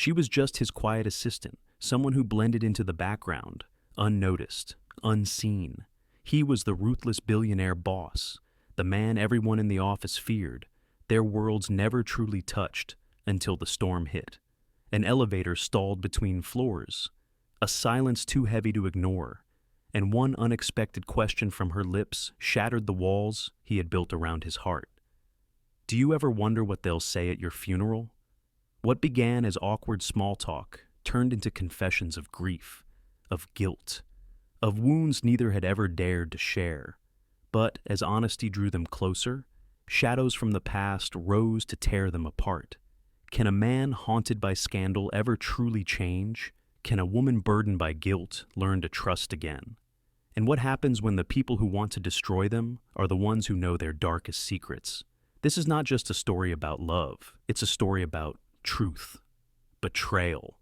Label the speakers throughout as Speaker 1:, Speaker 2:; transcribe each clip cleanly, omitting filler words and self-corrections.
Speaker 1: She was just his quiet assistant, someone who blended into the background, unnoticed, unseen. He was the ruthless billionaire boss, the man everyone in the office feared. Their worlds never truly touched until the storm hit. An elevator stalled between floors, a silence too heavy to ignore, and one unexpected question from her lips shattered the walls he had built around his heart. Do you ever wonder what they'll say at your funeral? What began as awkward small talk turned into confessions of grief, of guilt, of wounds neither had ever dared to share. But as honesty drew them closer, shadows from the past rose to tear them apart. Can a man haunted by scandal ever truly change? Can a woman burdened by guilt learn to trust again? And what happens when the people who want to destroy them are the ones who know their darkest secrets? This is not just a story about love, it's a story about truth, betrayal,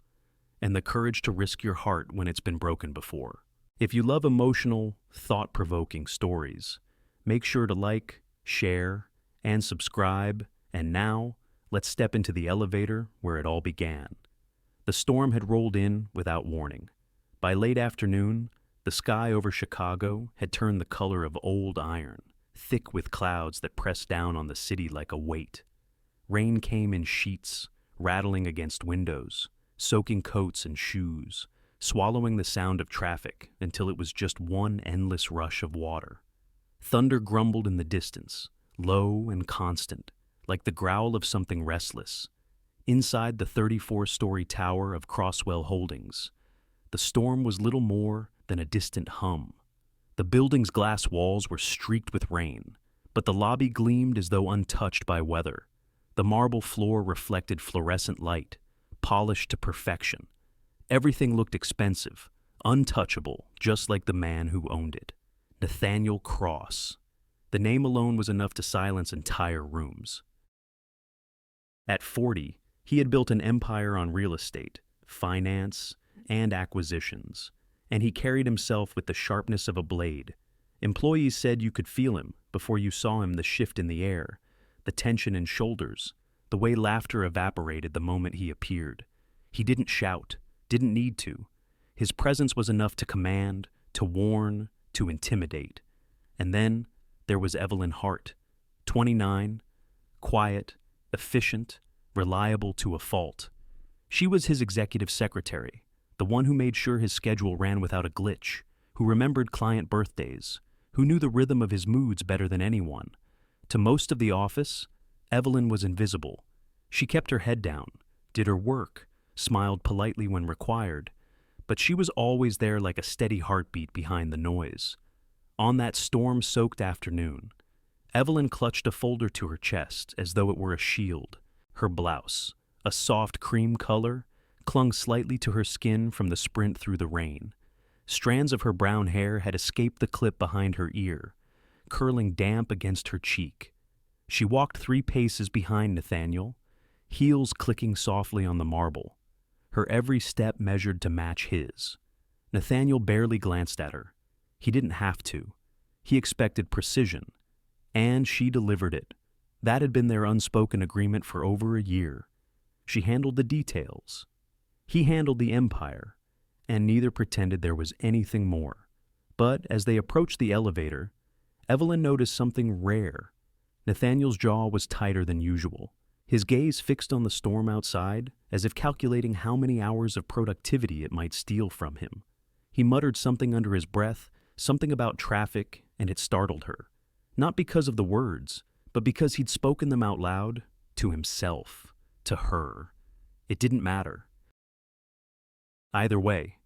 Speaker 1: and the courage to risk your heart when it's been broken before. If you love emotional, thought-provoking stories, make sure to like, share, and subscribe. And now, let's step into the elevator where it all began. The storm had rolled in without warning. By late afternoon, the sky over Chicago had turned the color of old iron, thick with clouds that pressed down on the city like a weight. Rain came in sheets, rattling against windows, soaking coats and shoes, swallowing the sound of traffic until it was just one endless rush of water. Thunder grumbled in the distance, low and constant, like the growl of something restless. Inside the 34-story tower of Crosswell Holdings, the storm was little more than a distant hum. The building's glass walls were streaked with rain, but the lobby gleamed as though untouched by weather. The marble floor reflected fluorescent light, polished to perfection. Everything looked expensive, untouchable, just like the man who owned it. Nathaniel Cross. The name alone was enough to silence entire rooms. At 40, he had built an empire on real estate, finance, and acquisitions, and he carried himself with the sharpness of a blade. Employees said you could feel him before you saw him, the shift in the air, the tension in shoulders, the way laughter evaporated the moment he appeared. He didn't shout, didn't need to. His presence was enough to command, to warn, to intimidate. And then there was Evelyn Hart, 29, quiet, efficient, reliable to a fault. She was his executive secretary, the one who made sure his schedule ran without a glitch, who remembered client birthdays, who knew the rhythm of his moods better than anyone. To most of the office, Evelyn was invisible. She kept her head down, did her work, smiled politely when required, but she was always there like a steady heartbeat behind the noise. On that storm-soaked afternoon, Evelyn clutched a folder to her chest as though it were a shield. Her blouse, a soft cream color, clung slightly to her skin from the sprint through the rain. Strands of her brown hair had escaped the clip behind her ear, curling damp against her cheek. She walked 3 paces behind Nathaniel, heels clicking softly on the marble, her every step measured to match his. Nathaniel barely glanced at her. He didn't have to. He expected precision, and she delivered it. That had been their unspoken agreement for over a year. She handled the details. He handled the empire, and neither pretended there was anything more. But as they approached the elevator, Evelyn noticed something rare. Nathaniel's jaw was tighter than usual, his gaze fixed on the storm outside, as if calculating how many hours of productivity it might steal from him. He muttered something under his breath, something about traffic, and it startled her. Not because of the words, but because he'd spoken them out loud, to himself, to her. It didn't matter. Either way,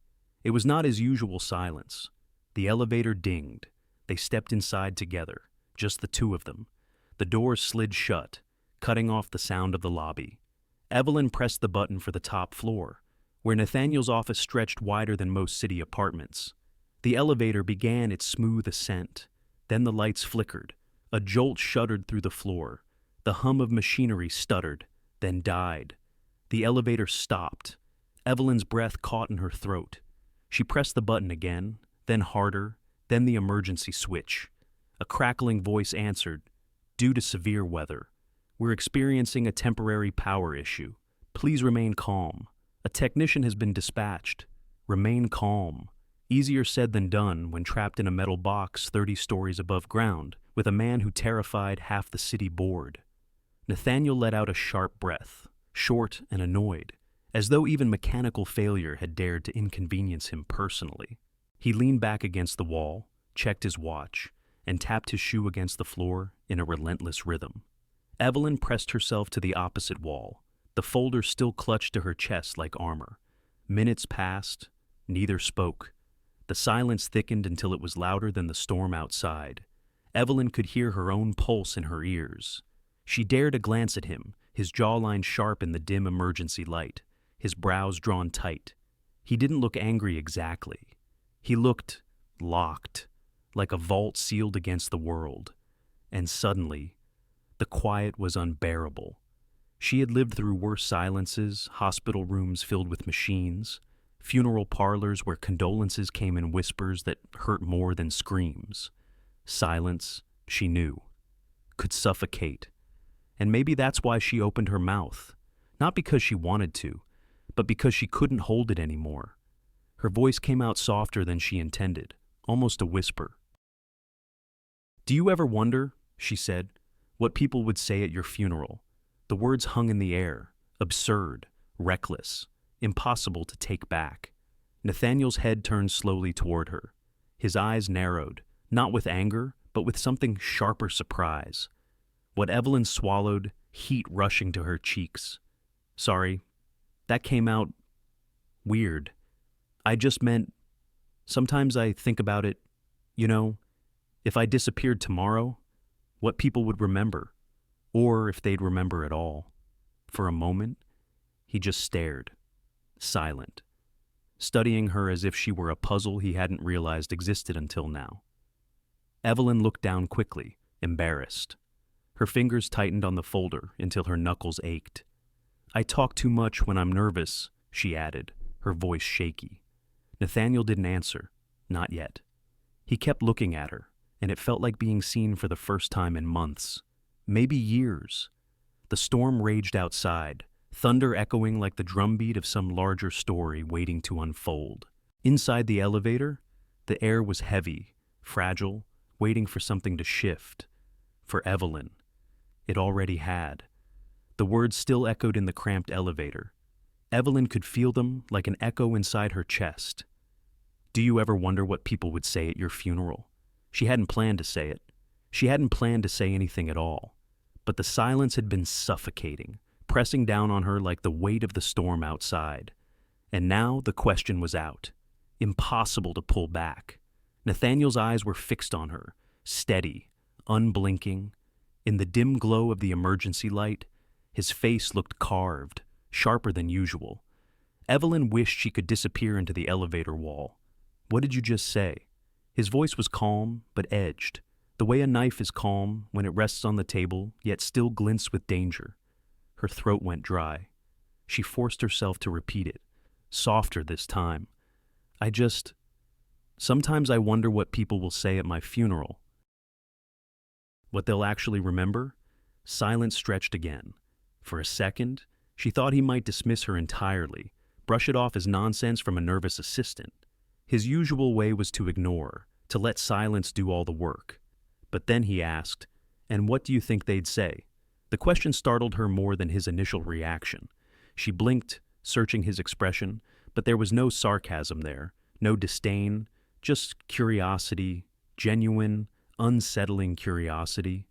Speaker 1: it was not his usual silence. The elevator dinged. They stepped inside together, just the two of them. The doors slid shut, cutting off the sound of the lobby. Evelyn pressed the button for the top floor, where Nathaniel's office stretched wider than most city apartments. The elevator began its smooth ascent. Then the lights flickered. A jolt shuddered through the floor. The hum of machinery stuttered, then died. The elevator stopped. Evelyn's breath caught in her throat. She pressed the button again, then harder, then the emergency switch. A crackling voice answered, "Due to severe weather, we're experiencing a temporary power issue. Please remain calm." A technician has been dispatched. Remain calm. Easier said than done when trapped in a metal box 30 stories above ground with a man who terrified half the city bored. Nathaniel let out a sharp breath, short and annoyed, as though even mechanical failure had dared to inconvenience him personally. He leaned back against the wall, checked his watch, and tapped his shoe against the floor in a relentless rhythm. Evelyn pressed herself to the opposite wall, the folder still clutched to her chest like armor. Minutes passed, neither spoke. The silence thickened until it was louder than the storm outside. Evelyn could hear her own pulse in her ears. She dared a glance at him, his jawline sharp in the dim emergency light, his brows drawn tight. He didn't look angry exactly. He looked locked, like a vault sealed against the world. And suddenly, the quiet was unbearable. She had lived through worse silences, hospital rooms filled with machines, funeral parlors where condolences came in whispers that hurt more than screams. Silence, she knew, could suffocate. And maybe that's why she opened her mouth, not because she wanted to, but because she couldn't hold it anymore. Her voice came out softer than she intended, almost a whisper. "Do you ever wonder," she said, "what people would say at your funeral?" The words hung in the air, absurd, reckless, impossible to take back. Nathaniel's head turned slowly toward her. His eyes narrowed, not with anger, but with something sharper surprise. What Evelyn swallowed, heat rushing to her cheeks. "Sorry, that came out weird. I just meant, sometimes I think about it, if I disappeared tomorrow, what people would remember, or if they'd remember at all." For a moment, he just stared, silent, studying her as if she were a puzzle he hadn't realized existed until now. Evelyn looked down quickly, embarrassed. Her fingers tightened on the folder until her knuckles ached. "I talk too much when I'm nervous," she added, her voice shaky. Nathaniel didn't answer, not yet. He kept looking at her, and it felt like being seen for the first time in months, maybe years. The storm raged outside, thunder echoing like the drumbeat of some larger story waiting to unfold. Inside the elevator, the air was heavy, fragile, waiting for something to shift. For Evelyn, it already had. The words still echoed in the cramped elevator. Evelyn could feel them like an echo inside her chest. "Do you ever wonder what people would say at your funeral?" She hadn't planned to say it. She hadn't planned to say anything at all. But the silence had been suffocating, pressing down on her like the weight of the storm outside. And now the question was out. Impossible to pull back. Nathaniel's eyes were fixed on her, steady, unblinking. In the dim glow of the emergency light, his face looked carved, sharper than usual. Evelyn wished she could disappear into the elevator wall. "What did you just say?" His voice was calm, but edged, the way a knife is calm when it rests on the table, yet still glints with danger. Her throat went dry. She forced herself to repeat it, softer this time. Sometimes I wonder what people will say at my funeral. What they'll actually remember?" Silence stretched again. For a second, she thought he might dismiss her entirely, brush it off as nonsense from a nervous assistant. His usual way was to ignore, to let silence do all the work. But then he asked, "And what do you think they'd say?" The question startled her more than his initial reaction. She blinked, searching his expression, but there was no sarcasm there, no disdain, just curiosity, genuine, unsettling curiosity.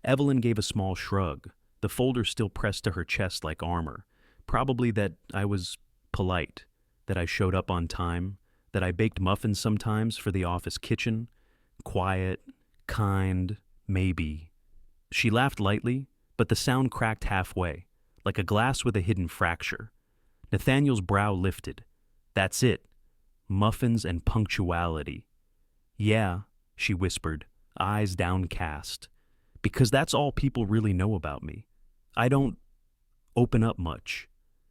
Speaker 1: Evelyn gave a small shrug, the folder still pressed to her chest like armor. Probably that I was polite, that I showed up on time, that I baked muffins sometimes for the office kitchen. Quiet, kind, maybe. She laughed lightly, but the sound cracked halfway, like a glass with a hidden fracture. Nathaniel's brow lifted. "That's it. Muffins and punctuality." "Yeah," she whispered, eyes downcast. "Because that's all people really know about me. I don't open up much."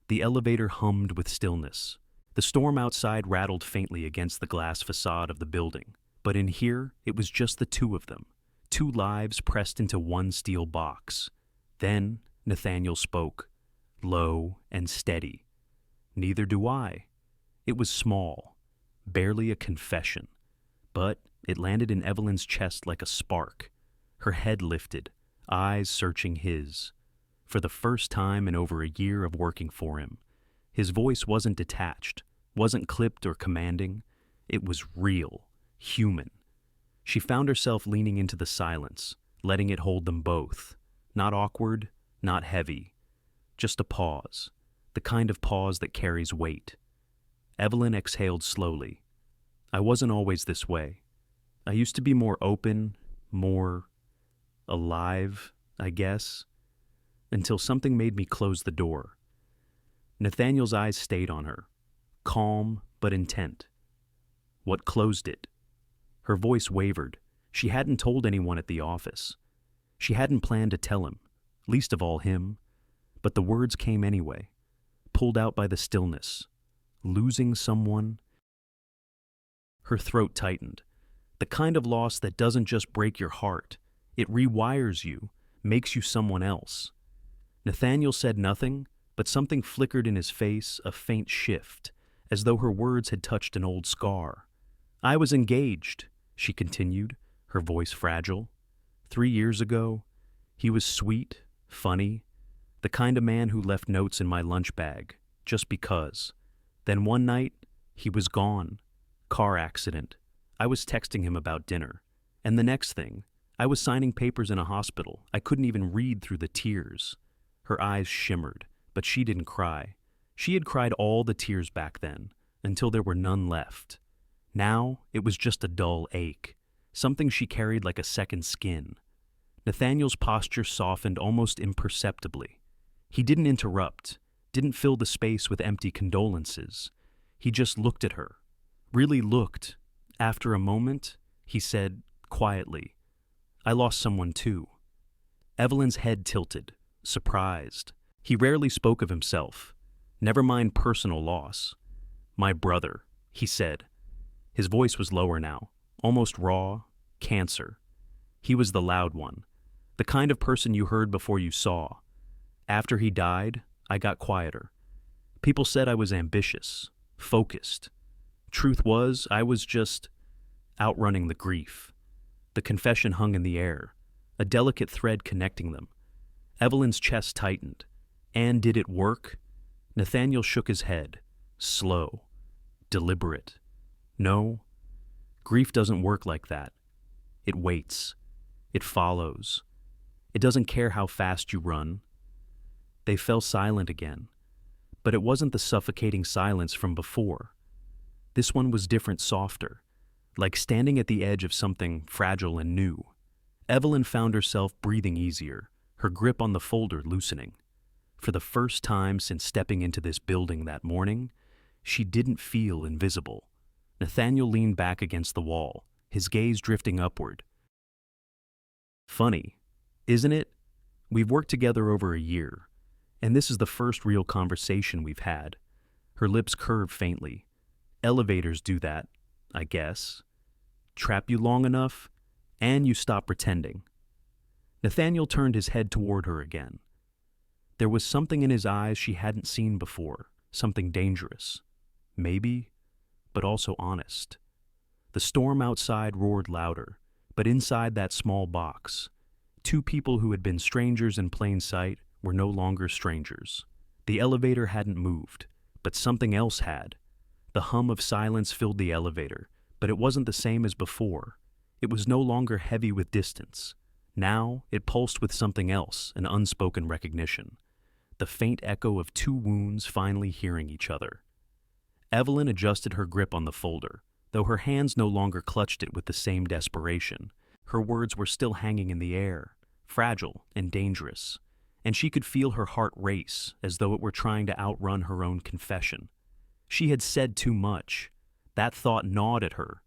Speaker 1: The elevator hummed with stillness. The storm outside rattled faintly against the glass facade of the building, but in here it was just the two of them, two lives pressed into one steel box. Then Nathaniel spoke, low and steady. Neither do I. It was small, barely a confession, but it landed in Evelyn's chest like a spark. Her head lifted, eyes searching his. For the first time in over a year of working for him, his voice wasn't detached, wasn't clipped or commanding. It was real, human. She found herself leaning into the silence, letting it hold them both. Not awkward, not heavy. Just a pause, the kind of pause that carries weight. Evelyn exhaled slowly. I wasn't always this way. I used to be more open, more alive, I guess, until something made me close the door. Nathaniel's eyes stayed on her, calm but intent. What closed it? Her voice wavered. She hadn't told anyone at the office. She hadn't planned to tell him, least of all him. But the words came anyway, pulled out by the stillness. Losing someone. Her throat tightened. The kind of loss that doesn't just break your heart. It rewires you, makes you someone else. Nathaniel said nothing, but something flickered in his face, a faint shift, as though her words had touched an old scar. I was engaged, she continued, her voice fragile. 3 years ago, he was sweet, funny, the kind of man who left notes in my lunch bag, just because. Then one night, he was gone. Car accident. I was texting him about dinner. And the next thing, I was signing papers in a hospital. I couldn't even read through the tears. Her eyes shimmered, but she didn't cry. She had cried all the tears back then, until there were none left. Now, it was just a dull ache, something she carried like a second skin. Nathaniel's posture softened almost imperceptibly. He didn't interrupt, didn't fill the space with empty condolences. He just looked at her, really looked. After a moment, he said, quietly, I lost someone too. Evelyn's head tilted, surprised. He rarely spoke of himself, never mind personal loss. My brother, he said. His voice was lower now, almost raw, cancer. He was the loud one, the kind of person you heard before you saw. After he died, I got quieter. People said I was ambitious, focused. Truth was, I was just outrunning the grief. The confession hung in the air, a delicate thread connecting them. Evelyn's chest tightened. And did it work? Nathaniel shook his head, slow, deliberate. No, grief doesn't work like that. It waits. It follows. It doesn't care how fast you run. They fell silent again, but it wasn't the suffocating silence from before. This one was different, softer, like standing at the edge of something fragile and new. Evelyn found herself breathing easier, her grip on the folder loosening. For the first time since stepping into this building that morning, she didn't feel invisible. Nathaniel leaned back against the wall, his gaze drifting upward. Funny, isn't it? We've worked together over a year, and this is the first real conversation we've had. Her lips curved faintly. Elevators do that, I guess. Trap you long enough, and you stop pretending. Nathaniel turned his head toward her again. There was something in his eyes she hadn't seen before, something dangerous. Maybe, but also honest. The storm outside roared louder, but inside that small box, two people who had been strangers in plain sight were no longer strangers. The elevator hadn't moved, but something else had. The hum of silence filled the elevator, but it wasn't the same as before. It was no longer heavy with distance. Now it pulsed with something else, an unspoken recognition. The faint echo of two wounds finally hearing each other. Evelyn adjusted her grip on the folder, though her hands no longer clutched it with the same desperation. Her words were still hanging in the air, fragile and dangerous, and she could feel her heart race as though it were trying to outrun her own confession. She had said too much. That thought gnawed at her.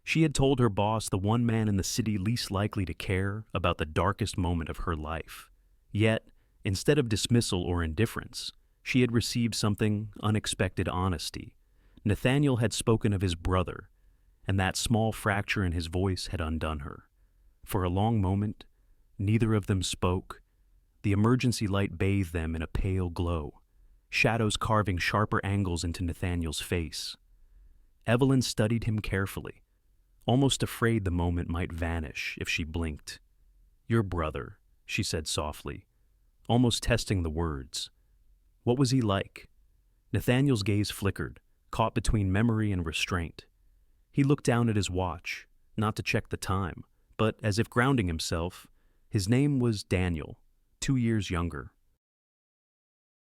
Speaker 1: She had told her boss the one man in the city least likely to care about the darkest moment of her life. Yet, instead of dismissal or indifference, she had received something unexpected honesty. Nathaniel had spoken of his brother, and that small fracture in his voice had undone her. For a long moment, neither of them spoke. The emergency light bathed them in a pale glow. shadows carving sharper angles into Nathaniel's face. Evelyn studied him carefully, almost afraid the moment might vanish if she blinked. "Your brother," she said softly, almost testing the words. "What was he like?" Nathaniel's gaze flickered, caught between memory and restraint. He looked down at his watch, not to check the time, but as if grounding himself. His name was Daniel, 2 years younger.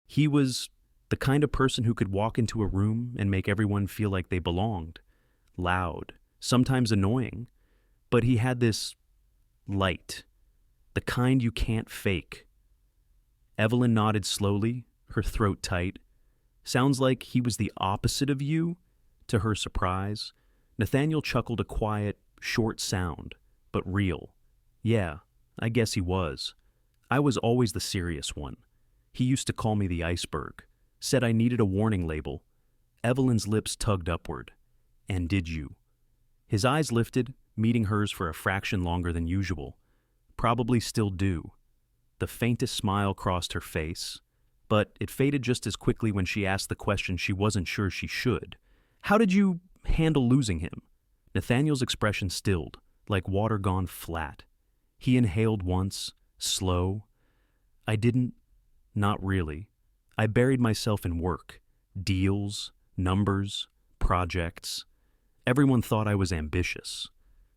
Speaker 1: He was the kind of person who could walk into a room and make everyone feel like they belonged. Loud, sometimes annoying, but he had this light, the kind you can't fake. Evelyn nodded slowly, her throat tight. "Sounds like he was the opposite of you?" To her surprise, Nathaniel chuckled a quiet, short sound, but real. "Yeah, I guess he was. I was always the serious one. He used to call me the iceberg, said I needed a warning label." Evelyn's lips tugged upward. "And did you?" His eyes lifted, meeting hers for a fraction longer than usual. "Probably still do." The faintest smile crossed her face, but it faded just as quickly when she asked the question she wasn't sure she should. "How did you handle losing him?" Nathaniel's expression stilled, like water gone flat. He inhaled once, slow. "I didn't. Not really. I buried myself in work, deals, numbers, projects. Everyone thought I was ambitious.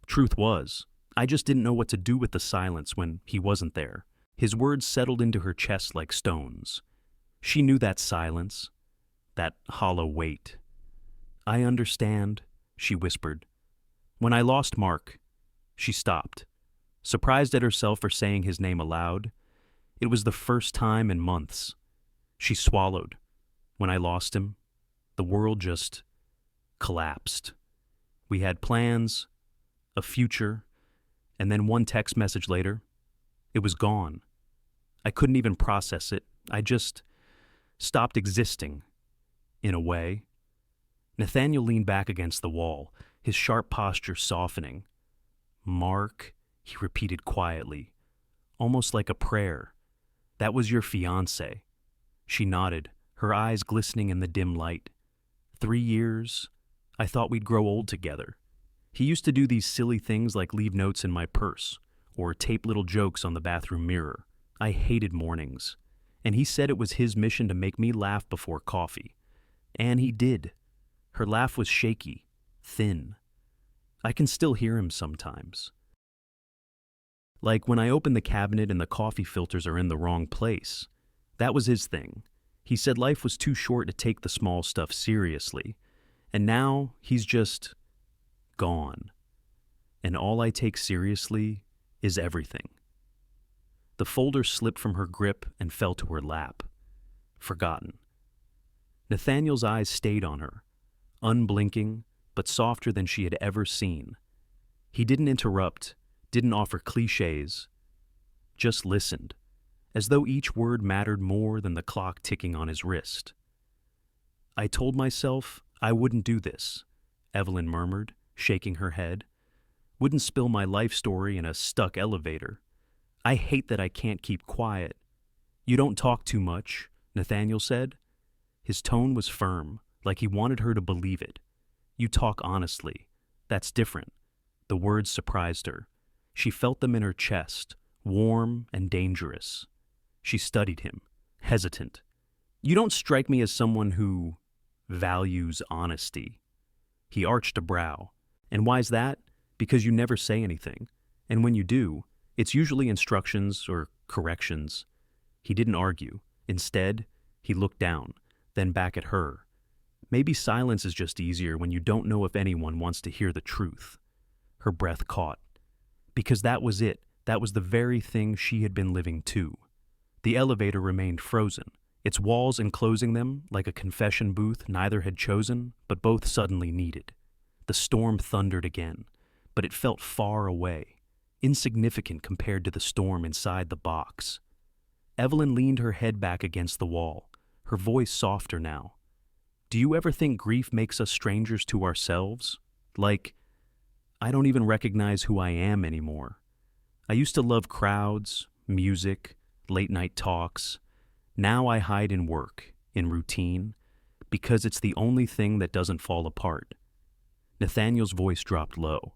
Speaker 1: Truth was, I just didn't know what to do with the silence when he wasn't there." His words settled into her chest like stones. She knew that silence, that hollow weight. "I understand," she whispered. "When I lost Mark," she stopped, surprised at herself for saying his name aloud. It was the first time in months. She swallowed. "When I lost him, the world just collapsed. We had plans, a future, and then one text message later, it was gone. I couldn't even process it. I just stopped existing, in a way." Nathaniel leaned back against the wall, his sharp posture softening. "Mark," he repeated quietly, almost like a prayer. "That was your fiancé." She nodded, her eyes glistening in the dim light. 3 years. I thought we'd grow old together. He used to do these silly things like leave notes in my purse, or tape little jokes on the bathroom mirror. I hated mornings, and he said it was his mission to make me laugh before coffee. And he did. Her laugh was shaky, thin. I can still hear him sometimes. Like when I open the cabinet and the coffee filters are in the wrong place. That was his thing. He said life was too short to take the small stuff seriously. And now he's just gone. And all I take seriously is everything. The folder slipped from her grip and fell to her lap. Forgotten. Nathaniel's eyes stayed on her, unblinking, but softer than she had ever seen. He didn't interrupt, didn't offer cliches, just listened, as though each word mattered more than the clock ticking on his wrist. "I told myself I wouldn't do this," Evelyn murmured, shaking her head. "Wouldn't spill my life story in a stuck elevator. I hate that I can't keep quiet." "You don't talk too much," Nathaniel said. His tone was firm, like he wanted her to believe it. "You talk honestly. That's different." The words surprised her. She felt them in her chest, warm and dangerous. She studied him, hesitant. "You don't strike me as someone who values honesty." He arched a brow. "And why's that? Because you never say anything. And when you do, it's usually instructions or corrections." He didn't argue. Instead, he looked down, then back at her. Maybe silence is just easier when you don't know if anyone wants to hear the truth. Her breath caught. Because that was it. That was the very thing she had been living too. The elevator remained frozen, its walls enclosing them like a confession booth neither had chosen, but both suddenly needed. The storm thundered again, but it felt far away, insignificant compared to the storm inside the box. Evelyn leaned her head back against the wall, her voice softer now. "Do you ever think grief makes us strangers to ourselves? Like, I don't even recognize who I am anymore. I used to love crowds, music, late-night talks. Now I hide in work, in routine, because it's the only thing that doesn't fall apart. Nathaniel's voice dropped low.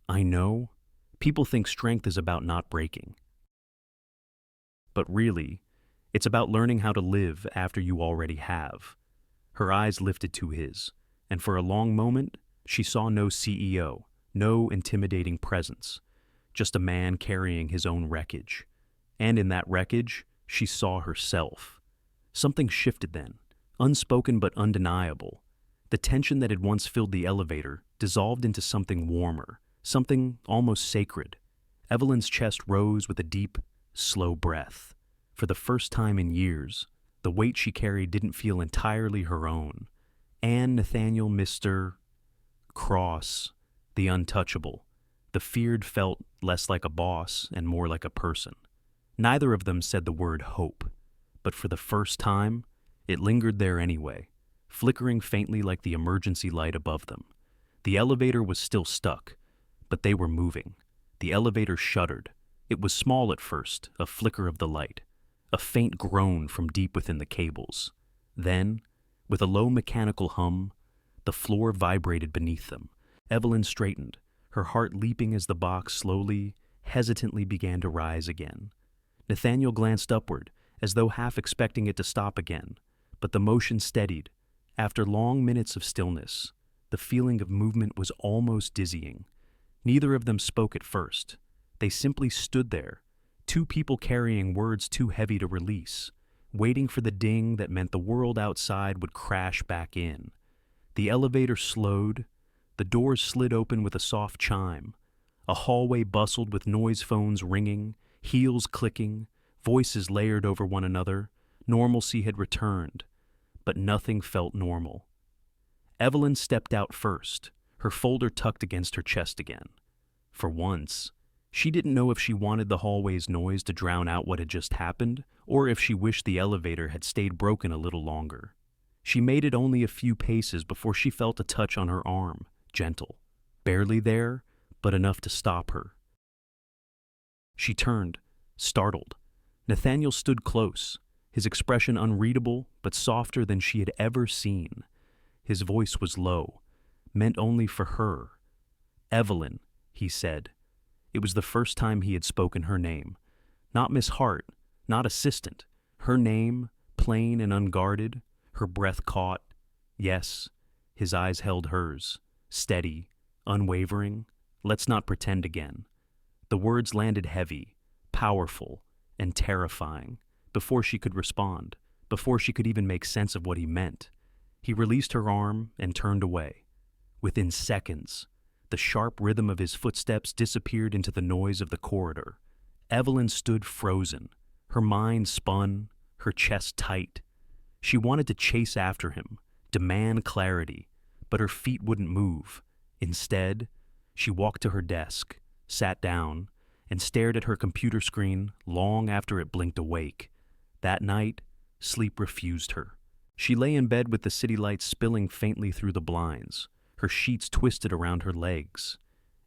Speaker 1: I know. People think strength is about not breaking. But really, it's about learning how to live after you already have. Her eyes lifted to his, and for a long moment, she saw no CEO, no intimidating presence, just a man carrying his own wreckage. And in that wreckage, she saw herself. Something shifted then, unspoken but undeniable. The tension that had once filled the elevator dissolved into something warmer, something almost sacred. Evelyn's chest rose with a deep, slow breath. For the first time in years, the weight she carried didn't feel entirely her own. And Nathaniel, Mr. Cross, the untouchable, the feared, felt less like a boss and more like a person. Neither of them said the word hope, but for the first time, it lingered there anyway, flickering faintly like the emergency light above them. The elevator was still stuck, but they were moving. The elevator shuddered. It was small at first, a flicker of the light, a faint groan from deep within the cables. Then, with a low mechanical hum, the floor vibrated beneath them. Evelyn straightened, her heart leaping as the box slowly, hesitantly began to rise again. Nathaniel glanced upward, as though half expecting it to stop again, but the motion steadied. After long minutes of stillness, the feeling of movement was almost dizzying. Neither of them spoke at first. They simply stood there, two people carrying words too heavy to release, waiting for the ding that meant the world outside would crash back in. The elevator slowed, the doors slid open with a soft chime. A hallway bustled with noise phones ringing, heels clicking, voices layered over one another. Normalcy had returned, but nothing felt normal. Evelyn stepped out first, her folder tucked against her chest again. For once, she didn't know if she wanted the hallway's noise to drown out what had just happened, or if she wished the elevator had stayed broken a little longer. She made it only a few paces before she felt a touch on her arm, gentle. Barely there, but enough to stop her. She turned, startled. Nathaniel stood close, his expression unreadable but softer than she had ever seen. His voice was low, meant only for her. Evelyn, he said. It was the first time he had spoken her name. Not Miss Hart, not assistant. Her name, plain and unguarded, her breath caught. Yes, his eyes held hers, steady, unwavering. Let's not pretend again. The words landed heavy, powerful, and terrifying. Before she could respond, before she could even make sense of what he meant, he released her arm and turned away. Within seconds, the sharp rhythm of his footsteps disappeared into the noise of the corridor. Evelyn stood frozen, her mind spun, her chest tight. She wanted to chase after him, demand clarity, but her feet wouldn't move. Instead, she walked to her desk, sat down, and stared at her computer screen long after it blinked awake. That night, sleep refused her. She lay in bed with the city lights spilling faintly through the blinds, her sheets twisted around her legs.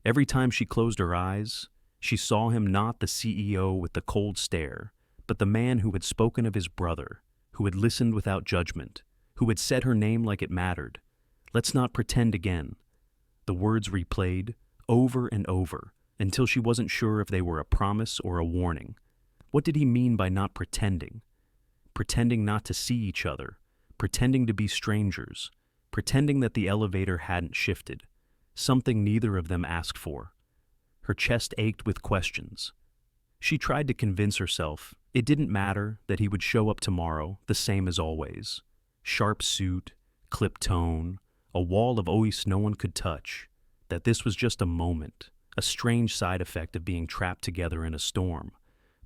Speaker 1: Every time she closed her eyes, she saw him not the CEO with the cold stare, but the man who had spoken of his brother, who had listened without judgment, who had said her name like it mattered. Let's not pretend again. The words replayed, over and over, until she wasn't sure if they were a promise or a warning. What did he mean by not pretending? Pretending not to see each other, pretending to be strangers, pretending that the elevator hadn't shifted, something neither of them asked for. Her chest ached with questions. She tried to convince herself it didn't matter, that he would show up tomorrow, the same as always. Sharp suit, clipped tone, a wall of ice no one could touch, that this was just a moment, a strange side effect of being trapped together in a storm.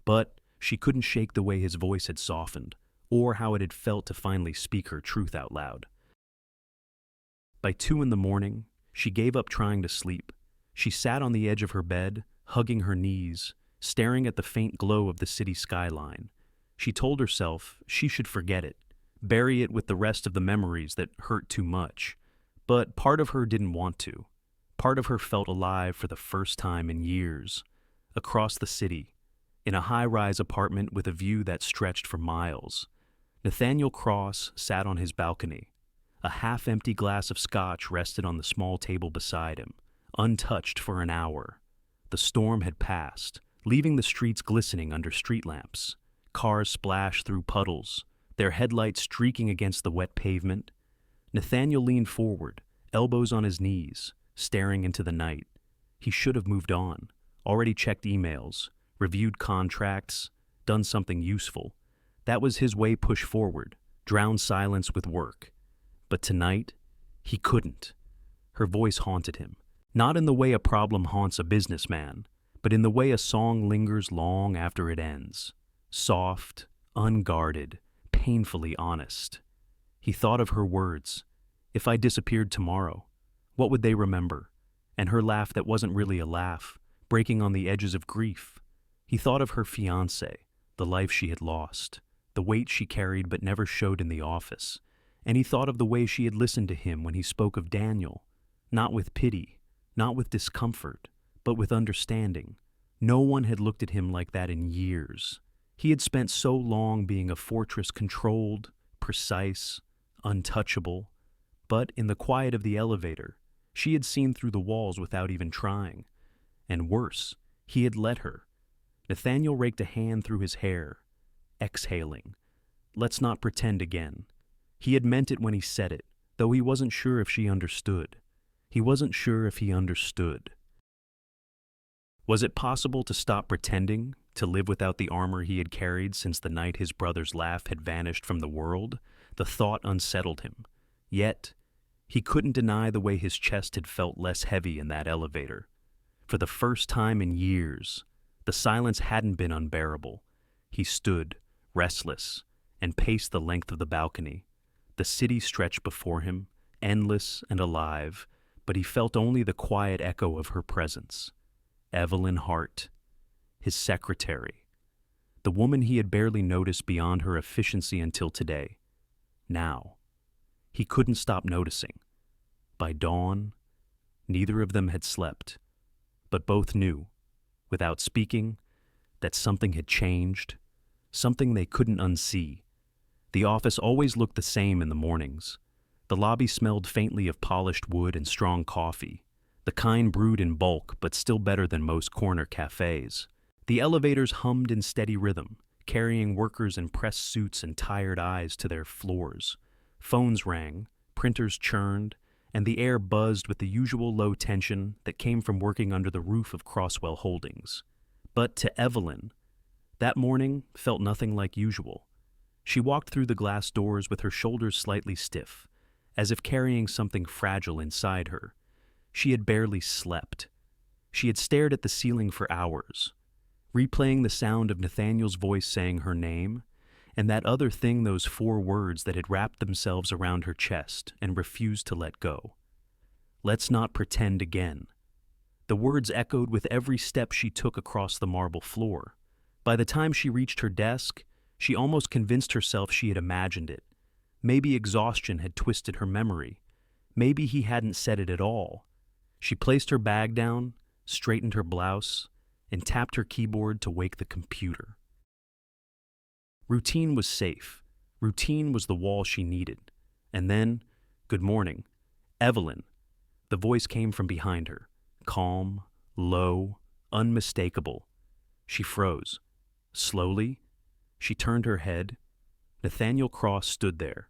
Speaker 1: But she couldn't shake the way his voice had softened, or how it had felt to finally speak her truth out loud. By 2 a.m, she gave up trying to sleep. She sat on the edge of her bed, hugging her knees, staring at the faint glow of the city skyline. She told herself she should forget it, bury it with the rest of the memories that hurt too much. But part of her didn't want to. Part of her felt alive for the first time in years. Across the city, in a high-rise apartment with a view that stretched for miles. Nathaniel Cross sat on his balcony. A half-empty glass of scotch rested on the small table beside him, untouched for an hour. The storm had passed, leaving the streets glistening under street lamps. Cars splashed through puddles, their headlights streaking against the wet pavement. Nathaniel leaned forward, elbows on his knees, staring into the night. He should have moved on, already checked emails, reviewed contracts, done something useful. That was his way push forward, drown silence with work. But tonight, he couldn't. Her voice haunted him, not in the way a problem haunts a businessman, but in the way a song lingers long after it ends. Soft, unguarded, painfully honest. He thought of her words. If I disappeared tomorrow, what would they remember? And her laugh that wasn't really a laugh, breaking on the edges of grief. He thought of her fiancé, the life she had lost, the weight she carried but never showed in the office. And he thought of the way she had listened to him when he spoke of Daniel, not with pity, not with discomfort, but with understanding. No one had looked at him like that in years. He had spent so long being a fortress controlled, precise, untouchable. But in the quiet of the elevator, she had seen through the walls without even trying. And worse, he had let her. Nathaniel raked a hand through his hair, exhaling. Let's not pretend again. He had meant it when he said it, though he wasn't sure if she understood. He wasn't sure if he understood. Was it possible to stop pretending, to live without the armor he had carried since the night his brother's laugh had vanished from the world? The thought unsettled him. Yet, he couldn't deny the way his chest had felt less heavy in that elevator. For the first time in years, the silence hadn't been unbearable. He stood, restless, and paced the length of the balcony. The city stretched before him, endless and alive, but he felt only the quiet echo of her presence. Evelyn Hart, his secretary, the woman he had barely noticed beyond her efficiency until today. Now, he couldn't stop noticing. By dawn, neither of them had slept, but both knew, without speaking, that something had changed, something they couldn't unsee. The office always looked the same in the mornings. The lobby smelled faintly of polished wood and strong coffee, the kind brewed in bulk but still better than most corner cafes. The elevators hummed in steady rhythm, carrying workers in pressed suits and tired eyes to their floors. Phones rang, printers churned, and the air buzzed with the usual low tension that came from working under the roof of Crosswell Holdings. But to Evelyn, that morning felt nothing like usual. She walked through the glass doors with her shoulders slightly stiff, as if carrying something fragile inside her. She had barely slept. She had stared at the ceiling for hours, replaying the sound of Nathaniel's voice saying her name, and that other thing, those 4 words that had wrapped themselves around her chest and refused to let go. Let's not pretend again. The words echoed with every step she took across the marble floor. By the time she reached her desk, she almost convinced herself she had imagined it. Maybe exhaustion had twisted her memory. Maybe he hadn't said it at all. She placed her bag down, straightened her blouse, and tapped her keyboard to wake the computer. Routine was safe. Routine was the wall she needed. And then, good morning. Evelyn. The voice came from behind her, calm, low, unmistakable. She froze. Slowly, she turned her head. Nathaniel Cross stood there,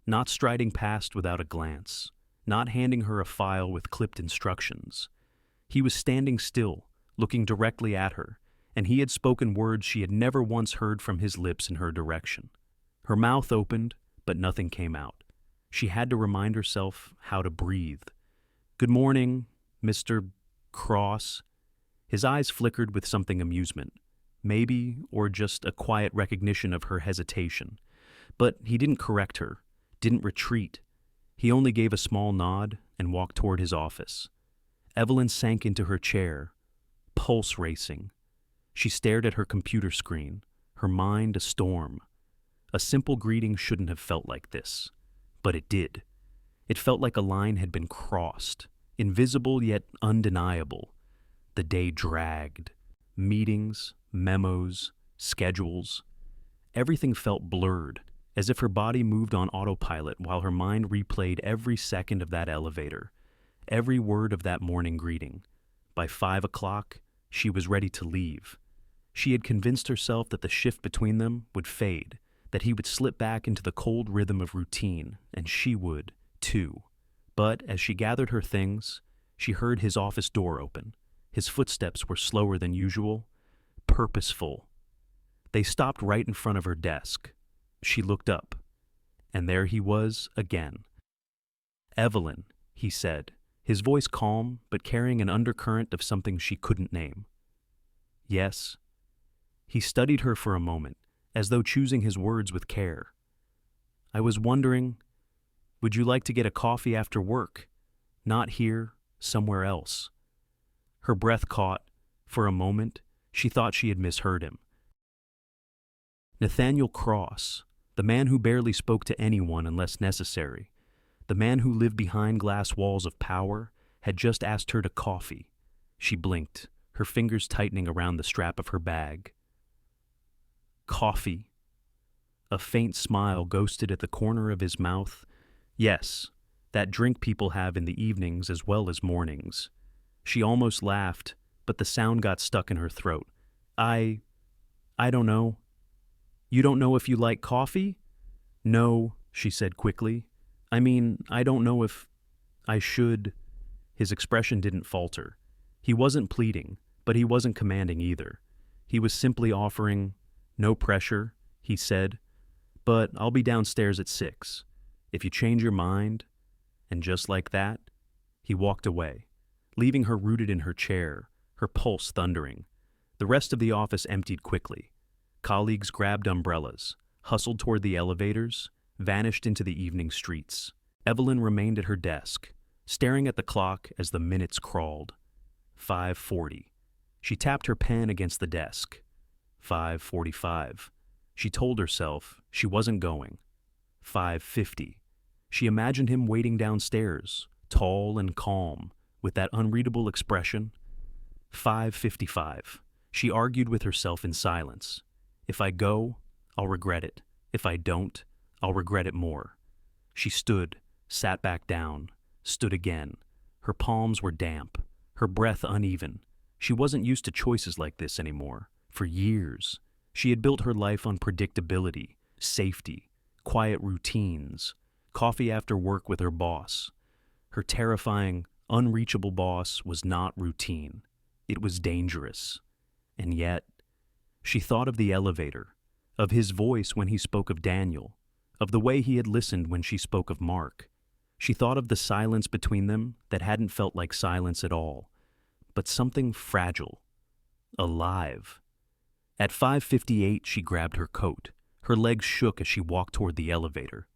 Speaker 1: not striding past without a glance, not handing her a file with clipped instructions. He was standing still, looking directly at her, and he had spoken words she had never once heard from his lips in her direction. Her mouth opened, but nothing came out. She had to remind herself how to breathe. Good morning, Mr. Cross. His eyes flickered with something amusement, maybe, or just a quiet recognition of her hesitation. But he didn't correct her, didn't retreat. He only gave a small nod and walked toward his office. Evelyn sank into her chair, pulse racing. She stared at her computer screen, her mind a storm. A simple greeting shouldn't have felt like this, but it did. It felt like a line had been crossed, invisible yet undeniable. The day dragged. Meetings, memos, schedules. Everything felt blurred, as if her body moved on autopilot while her mind replayed every second of that elevator, every word of that morning greeting. By 5 o'clock, she was ready to leave. She had convinced herself that the shift between them would fade, that he would slip back into the cold rhythm of routine, and she would, too. But as she gathered her things, she heard his office door open. His footsteps were slower than usual, purposeful. They stopped right in front of her desk. She looked up, and there he was again. "Evelyn," he said, his voice calm but carrying an undercurrent of something she couldn't name. "Yes." He studied her for a moment, as though choosing his words with care. "I was wondering, would you like to get a coffee after work? Not here, somewhere else." Her breath caught. For a moment, she thought she had misheard him. Nathaniel Cross, the man who barely spoke to anyone unless necessary, the man who lived behind glass walls of power, had just asked her to coffee. She blinked, her fingers tightening around the strap of her bag. Coffee. A faint smile ghosted at the corner of his mouth. Yes, that drink people have in the evenings as well as mornings. She almost laughed, but the sound got stuck in her throat. I don't know. You don't know if you like coffee?" "No," she said quickly. "I mean, I don't know if I should." His expression didn't falter. He wasn't pleading, but he wasn't commanding either. He was simply offering, "No pressure," he said, "but I'll be downstairs at 6. If you change your mind." And just like that, he walked away, leaving her rooted in her chair, her pulse thundering. The rest of the office emptied quickly. Colleagues grabbed umbrellas, hustled toward the elevators, vanished into the evening streets. Evelyn remained at her desk, staring at the clock as the minutes crawled. 5:40. She tapped her pen against the desk. 5:45. She told herself she wasn't going. 5:50. She imagined him waiting downstairs, tall and calm, with that unreadable expression. 5:55. She argued with herself in silence. If I go, I'll regret it. If I don't, I'll regret it more. She stood, sat back down, stood again. Her palms were damp, her breath uneven. She wasn't used to choices like this anymore. For years, she had built her life on predictability, safety, quiet routines, coffee after work with her boss. Her terrifying, unreachable boss was not routine. It was dangerous. And yet, she thought of the elevator, of his voice when he spoke of Daniel, of the way he had listened when she spoke of Mark. She thought of the silence between them that hadn't felt like silence at all, but something fragile, alive. At 5:58, she grabbed her coat. Her legs shook as she walked toward the elevator.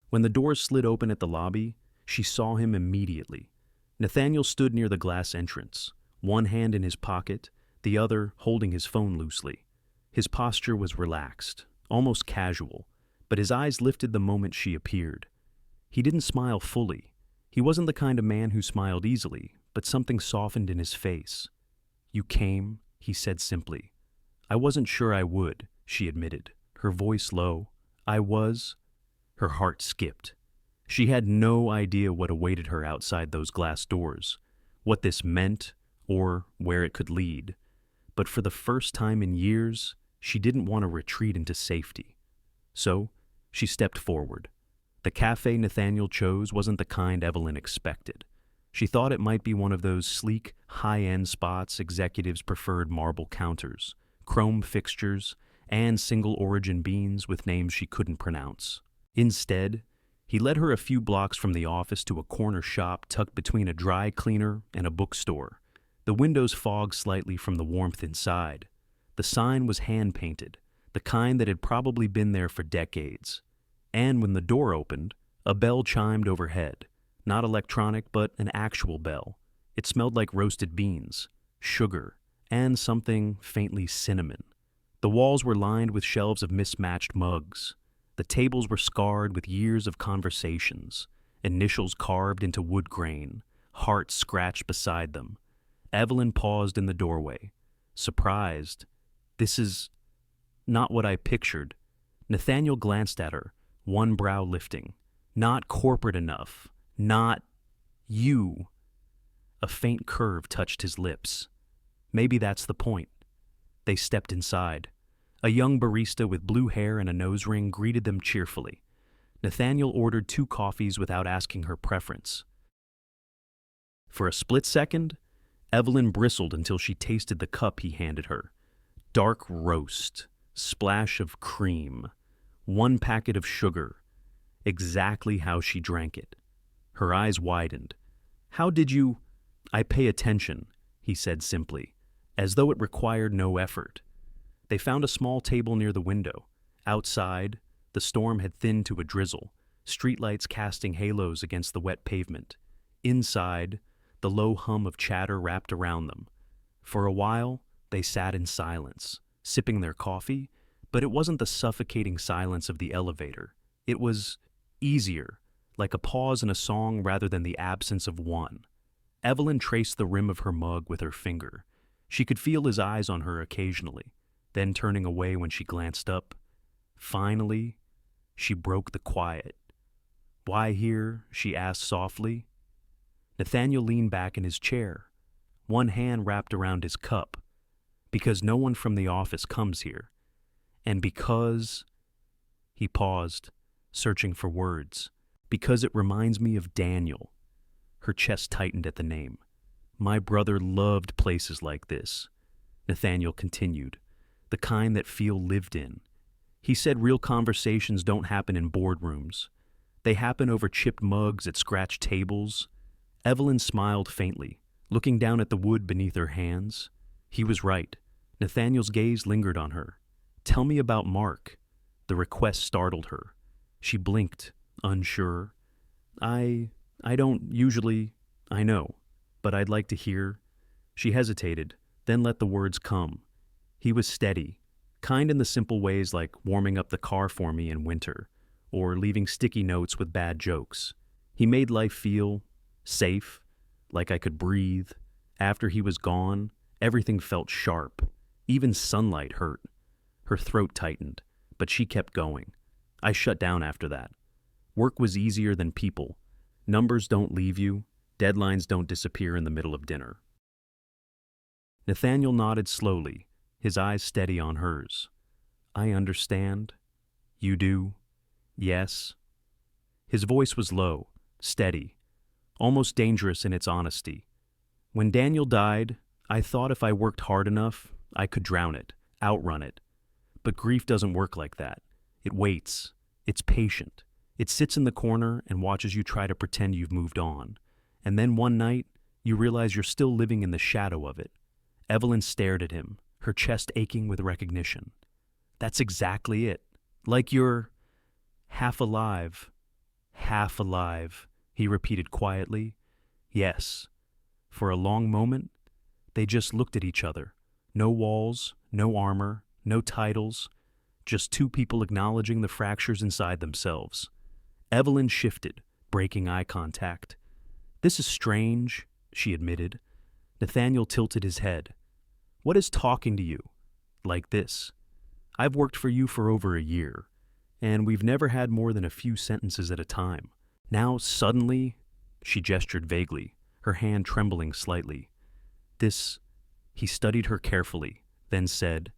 Speaker 1: When the doors slid open at the lobby, she saw him immediately. Nathaniel stood near the glass entrance, one hand in his pocket, the other holding his phone loosely. His posture was relaxed, almost casual, but his eyes lifted the moment she appeared. He didn't smile fully. He wasn't the kind of man who smiled easily, but something softened in his face. "You came," he said simply. "I wasn't sure I would," she admitted, her voice low. "I was." Her heart skipped. She had no idea what awaited her outside those glass doors, what this meant, or where it could lead. But for the first time in years, she didn't want to retreat into safety. So, she stepped forward. The cafe Nathaniel chose wasn't the kind Evelyn expected. She thought it might be one of those sleek, high-end spots executives preferred: marble counters, chrome fixtures, and single-origin beans with names she couldn't pronounce. Instead, he led her a few blocks from the office to a corner shop tucked between a dry cleaner and a bookstore. The windows fogged slightly from the warmth inside. The sign was hand-painted, the kind that had probably been there for decades. And when the door opened, a bell chimed overhead. Not electronic, but an actual bell. It smelled like roasted beans, sugar, and something faintly cinnamon. The walls were lined with shelves of mismatched mugs. The tables were scarred with years of conversations, initials carved into wood grain, hearts scratched beside them. Evelyn paused in the doorway, surprised. This is not what I pictured. Nathaniel glanced at her, one brow lifting. Not corporate enough. Not you. A faint curve touched his lips. Maybe that's the point. They stepped inside. A young barista with blue hair and a nose ring greeted them cheerfully. Nathaniel ordered 2 coffees without asking her preference. For a split second, Evelyn bristled until she tasted the cup he handed her. Dark roast, splash of cream, 1 packet of sugar, exactly how she drank it. Her eyes widened. "How did you—" "I pay attention," he said simply, as though it required no effort. They found a small table near the window. Outside, the storm had thinned to a drizzle, streetlights casting halos against the wet pavement. Inside, the low hum of chatter wrapped around them. For a while, they sat in silence, sipping their coffee, but it wasn't the suffocating silence of the elevator. It was easier, like a pause in a song rather than the absence of one. Evelyn traced the rim of her mug with her finger. She could feel his eyes on her occasionally, then turning away when she glanced up. Finally, she broke the quiet. "Why here?" she asked softly. Nathaniel leaned back in his chair, one hand wrapped around his cup. "Because no one from the office comes here. And because—" He paused, searching for words. "Because it reminds me of Daniel." Her chest tightened at the name. "My brother loved places like this," Nathaniel continued, "the kind that feel lived in. He said real conversations don't happen in boardrooms. They happen over chipped mugs at scratched tables." Evelyn smiled faintly, looking down at the wood beneath her hands. He was right. Nathaniel's gaze lingered on her. "Tell me about Mark." The request startled her. She blinked, unsure. I don't usually, I know, but I'd like to hear." She hesitated, then let the words come. He was steady, kind in the simple ways like warming up the car for me in winter, or leaving sticky notes with bad jokes. He made life feel safe, like I could breathe. After he was gone, everything felt sharp. Even sunlight hurt. Her throat tightened, but she kept going. I shut down after that. Work was easier than people. Numbers don't leave you. Deadlines don't disappear in the middle of dinner. Nathaniel nodded slowly, his eyes steady on hers. "I understand. You do. Yes." His voice was low, steady, almost dangerous in its honesty. "When Daniel died, I thought if I worked hard enough, I could drown it, outrun it. But grief doesn't work like that. It waits. It's patient. It sits in the corner and watches you try to pretend you've moved on. And then one night, you realize you're still living in the shadow of it." Evelyn stared at him, her chest aching with recognition. "That's exactly it. Like you're half alive." "Half alive," he repeated quietly. "Yes." For a long moment, they just looked at each other. No walls, no armor, no titles, just 2 people acknowledging the fractures inside themselves. Evelyn shifted, breaking eye contact. "This is strange," she admitted. Nathaniel tilted his head. "What is talking to you? Like this? I've worked for you for over a year, and we've never had more than a few sentences at a time. Now, suddenly," she gestured vaguely, her hand trembling slightly. "This—" He studied her carefully, then said,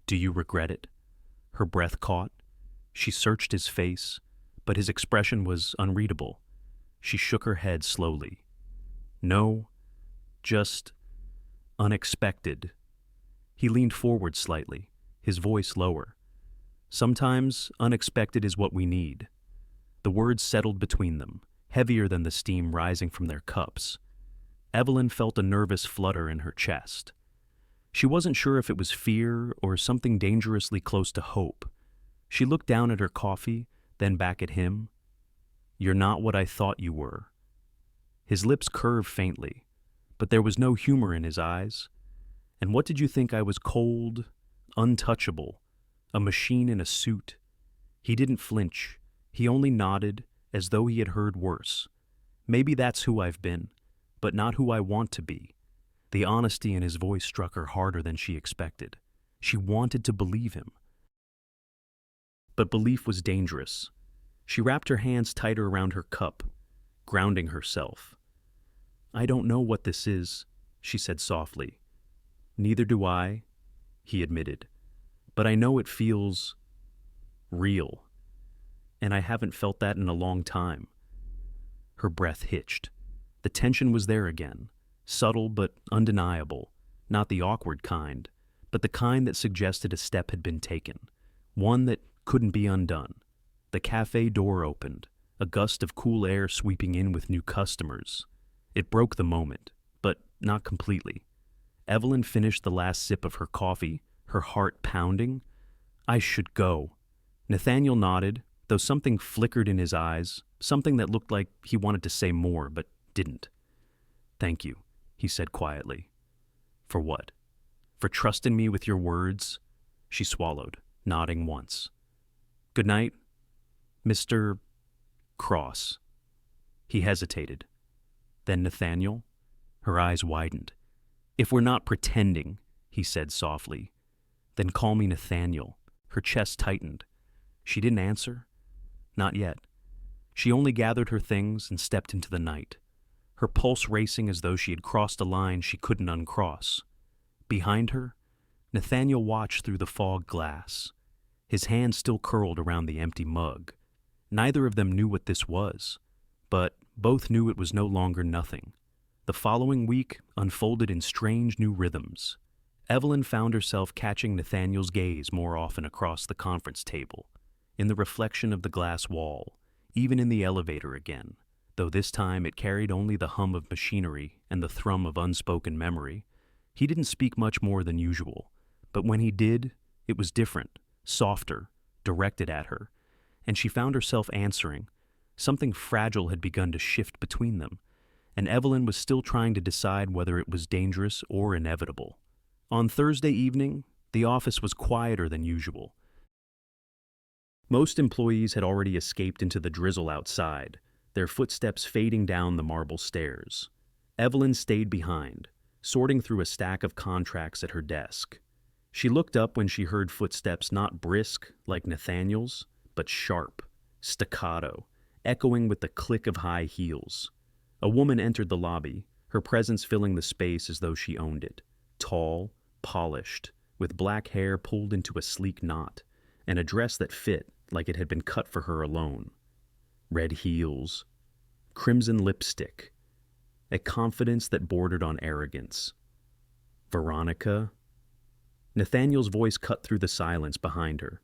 Speaker 1: "Do you regret it?" Her breath caught. She searched his face, but his expression was unreadable. She shook her head slowly. "No, just unexpected." He leaned forward slightly, his voice lower. "Sometimes unexpected is what we need." The words settled between them, heavier than the steam rising from their cups. Evelyn felt a nervous flutter in her chest. She wasn't sure if it was fear or something dangerously close to hope. She looked down at her coffee, then back at him. "You're not what I thought you were." His lips curved faintly, but there was no humor in his eyes. "And what did you think I was? Cold, untouchable, a machine in a suit?" He didn't flinch. He only nodded, as though he had heard worse. "Maybe that's who I've been, but not who I want to be." The honesty in his voice struck her harder than she expected. She wanted to believe him. but belief was dangerous. She wrapped her hands tighter around her cup, grounding herself. "I don't know what this is," she said softly. "Neither do I," he admitted. "But I know it feels real, and I haven't felt that in a long time." Her breath hitched. The tension was there again, subtle but undeniable, not the awkward kind, but the kind that suggested a step had been taken, one that couldn't be undone. The cafe door opened, a gust of cool air sweeping in with new customers. It broke the moment, but not completely. Evelyn finished the last sip of her coffee, her heart pounding. "I should go." Nathaniel nodded, though something flickered in his eyes, something that looked like he wanted to say more, but didn't. "Thank you," he said quietly. "For what?" "For trusting me with your words." She swallowed, nodding once. "Good night, Mr. Cross." He hesitated. "Then Nathaniel?" Her eyes widened. "If we're not pretending," he said softly, "then call me Nathaniel." Her chest tightened. She didn't answer. Not yet. She only gathered her things and stepped into the night, her pulse racing as though she had crossed a line she couldn't uncross. Behind her, Nathaniel watched through the fog glass, his hand still curled around the empty mug. Neither of them knew what this was, but both knew it was no longer nothing. The following week unfolded in strange new rhythms. Evelyn found herself catching Nathaniel's gaze more often across the conference table, in the reflection of the glass wall, even in the elevator again, though this time it carried only the hum of machinery and the thrum of unspoken memory. He didn't speak much more than usual, but when he did, it was different, softer, directed at her, and she found herself answering. Something fragile had begun to shift between them, and Evelyn was still trying to decide whether it was dangerous or inevitable. On Thursday evening, the office was quieter than usual. Most employees had already escaped into the drizzle outside, their footsteps fading down the marble stairs. Evelyn stayed behind, sorting through a stack of contracts at her desk. She looked up when she heard footsteps not brisk like Nathaniel's, but sharp, staccato, echoing with the click of high heels. A woman entered the lobby, her presence filling the space as though she owned it. Tall, polished, with black hair pulled into a sleek knot, and a dress that fit like it had been cut for her alone. Red heels, crimson lipstick, a confidence that bordered on arrogance. "Veronica?" Nathaniel's voice cut through the silence behind her.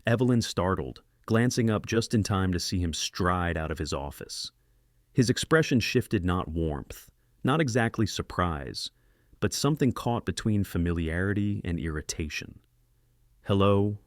Speaker 1: Evelyn startled, glancing up just in time to see him stride out of his office. His expression shifted, not warmth, not exactly surprise, but something caught between familiarity and irritation. "Hello,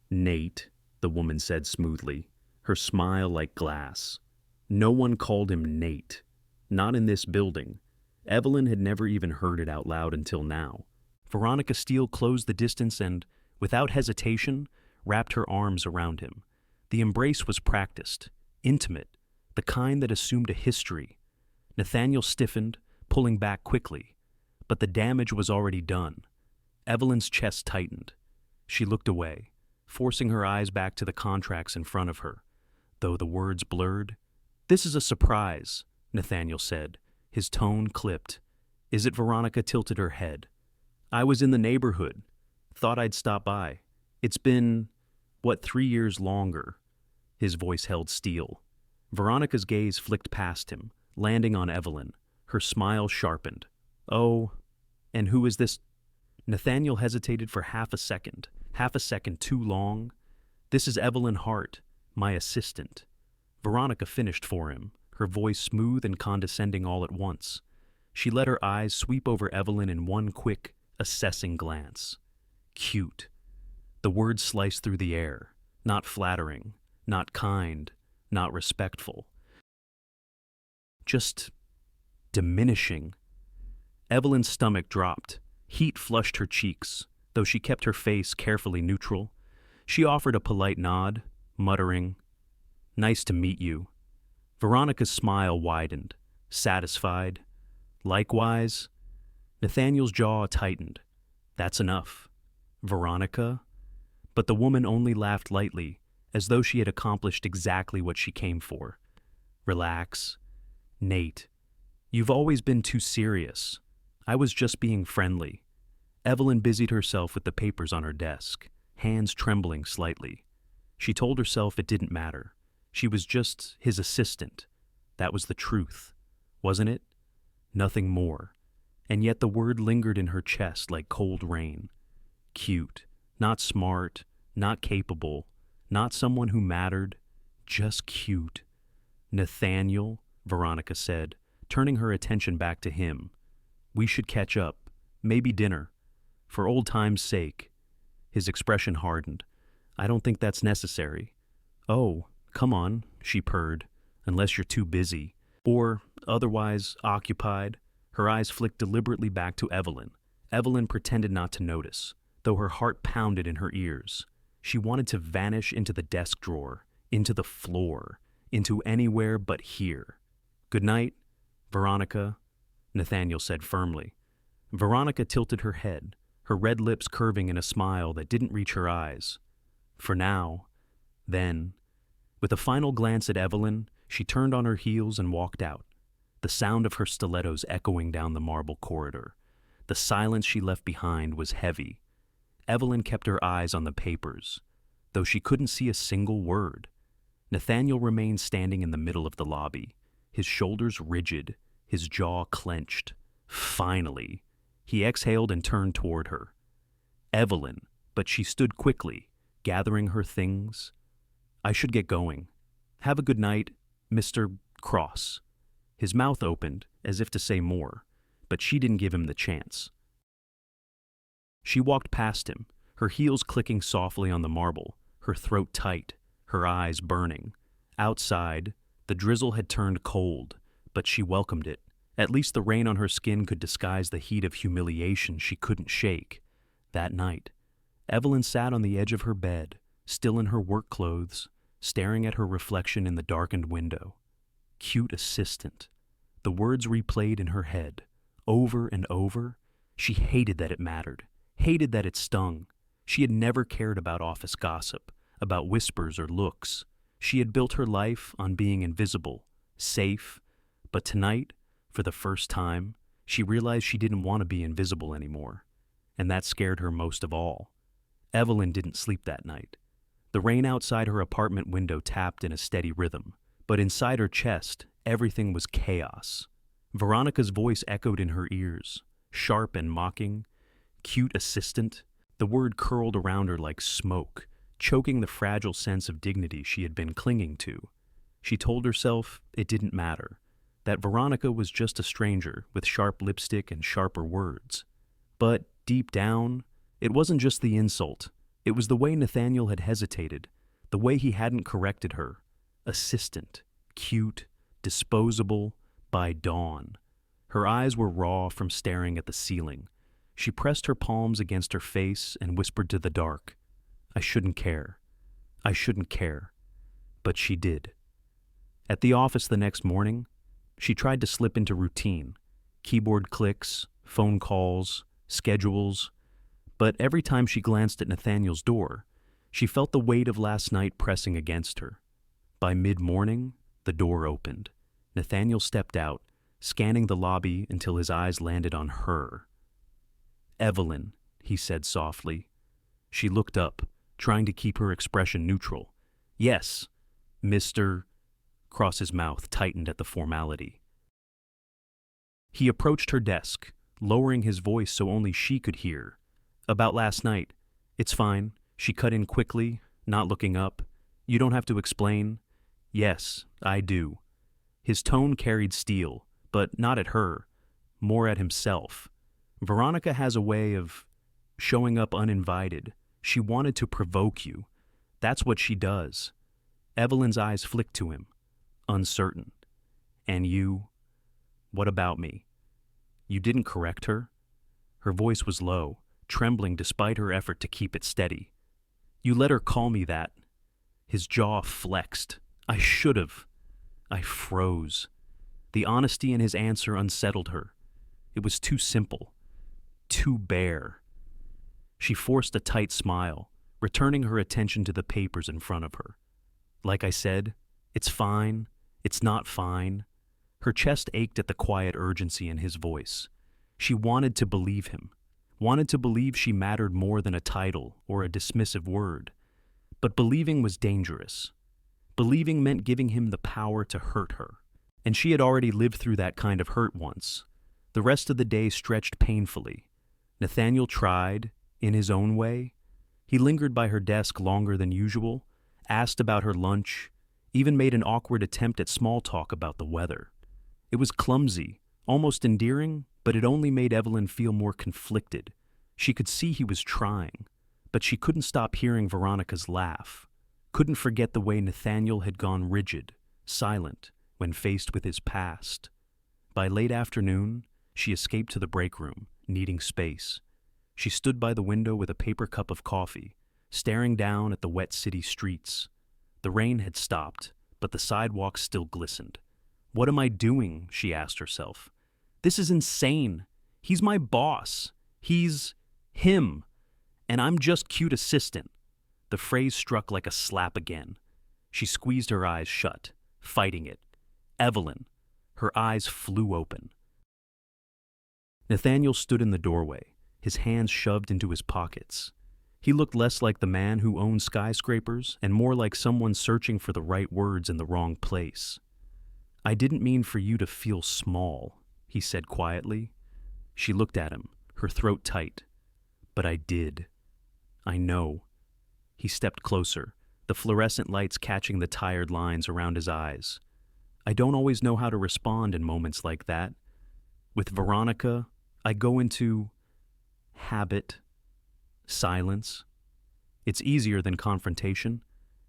Speaker 1: Nate," the woman said smoothly, her smile like glass. No one called him Nate. Not in this building. Evelyn had never even heard it out loud until now. Veronica Steele closed the distance and, without hesitation, wrapped her arms around him. The embrace was practiced, intimate, the kind that assumed a history. Nathaniel stiffened, pulling back quickly, but the damage was already done. Evelyn's chest tightened. She looked away, forcing her eyes back to the contracts in front of her, though the words blurred. "This is a surprise," Nathaniel said, his tone clipped. "Is it?" Veronica tilted her head. "I was in the neighborhood. Thought I'd stop by. It's been, 3 years longer?" His voice held steel. Veronica's gaze flicked past him, landing on Evelyn. Her smile sharpened. "Oh, and who is this?" Nathaniel hesitated for half a second too long. "This is Evelyn Hart, my assistant." Veronica finished for him, her voice smooth and condescending all at once. She let her eyes sweep over Evelyn in one quick, assessing glance. Cute. The words sliced through the air, not flattering, not kind, not respectful. Just diminishing. Evelyn's stomach dropped. Heat flushed her cheeks, though she kept her face carefully neutral. She offered a polite nod, muttering, "Nice to meet you." Veronica's smile widened, satisfied. "Likewise." Nathaniel's jaw tightened. "That's enough." "Veronica?" But the woman only laughed lightly, as though she had accomplished exactly what she came for. Relax. Nate, you've always been too serious. I was just being friendly. Evelyn busied herself with the papers on her desk, hands trembling slightly. She told herself it didn't matter. She was just his assistant. That was the truth, wasn't it? Nothing more. And yet the word lingered in her chest like cold rain. Cute, not smart, not capable, not someone who mattered, just cute. Nathaniel, Veronica said, turning her attention back to him. We should catch up, maybe dinner. For old time's sake. His expression hardened. I don't think that's necessary. Oh, come on, she purred, unless you're too busy. Or, otherwise, occupied. Her eyes flicked deliberately back to Evelyn. Evelyn pretended not to notice, though her heart pounded in her ears. She wanted to vanish into the desk drawer, into the floor, into anywhere but here. Good night, Veronica, Nathaniel said firmly. Veronica tilted her head, her red lips curving in a smile that didn't reach her eyes. For now. Then, with a final glance at Evelyn, she turned on her heels and walked out, the sound of her stilettos echoing down the marble corridor. The silence she left behind was heavy. Evelyn kept her eyes on the papers, though she couldn't see a single word. Nathaniel remained standing in the middle of the lobby, his shoulders rigid, his jaw clenched. Finally, he exhaled and turned toward her. Evelyn, but she stood quickly, gathering her things. I should get going. Have a good night, Mr. Cross. His mouth opened, as if to say more, but she didn't give him the chance. She walked past him, her heels clicking softly on the marble, her throat tight, her eyes burning. Outside, the drizzle had turned cold, but she welcomed it. At least the rain on her skin could disguise the heat of humiliation she couldn't shake. That night, Evelyn sat on the edge of her bed, still in her work clothes, staring at her reflection in the darkened window. Cute assistant. The words replayed in her head, over and over. She hated that it mattered, hated that it stung. She had never cared about office gossip, about whispers or looks. She had built her life on being invisible, safe. But tonight, for the first time, she realized she didn't want to be invisible anymore. And that scared her most of all. Evelyn didn't sleep that night. The rain outside her apartment window tapped in a steady rhythm, but inside her chest, everything was chaos. Veronica's voice echoed in her ears, sharp and mocking. Cute assistant. The word curled around her like smoke, choking the fragile sense of dignity she had been clinging to. She told herself it didn't matter, that Veronica was just a stranger with sharp lipstick and sharper words. But deep down, it wasn't just the insult. It was the way Nathaniel had hesitated, the way he hadn't corrected her. Assistant, cute, disposable, by dawn. Her eyes were raw from staring at the ceiling. She pressed her palms against her face and whispered to the dark, I shouldn't care. I shouldn't care. But she did. At the office the next morning, she tried to slip into routine. Keyboard clicks, phone calls, schedules. But every time she glanced at Nathaniel's door, she felt the weight of last night pressing against her. By mid-morning, the door opened. Nathaniel stepped out, scanning the lobby until his eyes landed on her. Evelyn, he said softly. She looked up, trying to keep her expression neutral. Yes, Mr. Cross's mouth tightened at the formality. He approached her desk, lowering his voice so only she could hear. About last night. It's fine, she cut in quickly, not looking up. You don't have to explain. Yes, I do. His tone carried steel, but not at her, more at himself. Veronica has a way of showing up uninvited. She wanted to provoke you. That's what she does. Evelyn's eyes flicked to him, uncertain. And you? What about me? You didn't correct her? Her voice was low, trembling despite her effort to keep it steady. You let her call me that. His jaw flexed. I should have. I froze. The honesty in his answer unsettled her. It was too simple, too bare. She forced a tight smile, returning her attention to the papers in front of her. Like I said, it's fine. It's not fine. Her chest ached at the quiet urgency in his voice. She wanted to believe him, wanted to believe she mattered more than a title or a dismissive word. But believing was dangerous. Believing meant giving him the power to hurt her. And she had already lived through that kind of hurt once. The rest of the day stretched painfully. Nathaniel tried, in his own way. He lingered by her desk longer than usual, asked about her lunch, even made an awkward attempt at small talk about the weather. It was clumsy, almost endearing, but it only made Evelyn feel more conflicted. She could see he was trying, but she couldn't stop hearing Veronica's laugh, couldn't forget the way Nathaniel had gone rigid, silent, when faced with his past. By late afternoon, she escaped to the break room, needing space. She stood by the window with a paper cup of coffee, staring down at the wet city streets. The rain had stopped, but the sidewalks still glistened. What am I doing? She asked herself. This is insane. He's my boss. He's him. And I'm just cute assistant. The phrase struck like a slap again. She squeezed her eyes shut, fighting it. Evelyn. Her eyes flew open. Nathaniel stood in the doorway, his hands shoved into his pockets. He looked less like the man who owned skyscrapers and more like someone searching for the right words in the wrong place. I didn't mean for you to feel small, he said quietly. She looked at him, her throat tight. But I did. I know. He stepped closer, the fluorescent lights catching the tired lines around his eyes. I don't always know how to respond in moments like that. With Veronica, I go into habit, silence. It's easier than confrontation.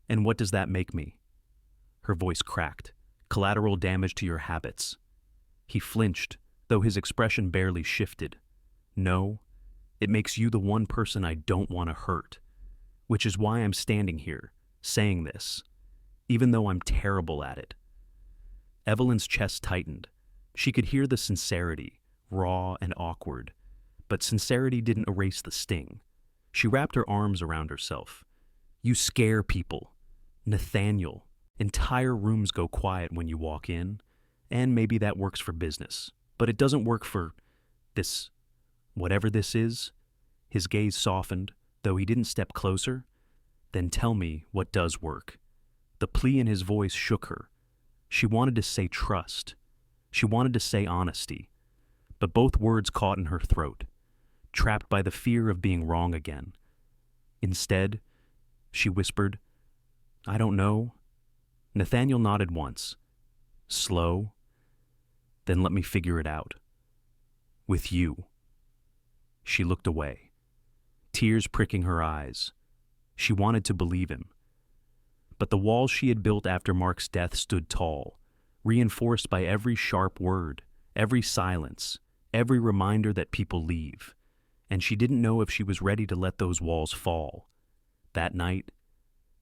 Speaker 1: And what does that make me? Her voice cracked. Collateral damage to your habits. He flinched, though his expression barely shifted. No, it makes you the one person I don't want to hurt. Which is why I'm standing here, saying this, even though I'm terrible at it. Evelyn's chest tightened. She could hear the sincerity, raw and awkward. But sincerity didn't erase the sting. She wrapped her arms around herself. You scare people. Nathaniel. Entire rooms go quiet when you walk in, and maybe that works for business. But it doesn't work for this, whatever this is. His gaze softened, though he didn't step closer. Then tell me what does work. The plea in his voice shook her. She wanted to say trust. She wanted to say honesty. But both words caught in her throat, trapped by the fear of being wrong again. Instead, she whispered, I don't know. Nathaniel nodded once. Slow. Then let me figure it out. With you. She looked away, tears pricking her eyes. She wanted to believe him. But the walls she had built after Mark's death stood tall, reinforced by every sharp word, every silence, every reminder that people leave. And she didn't know if she was ready to let those walls fall. That night,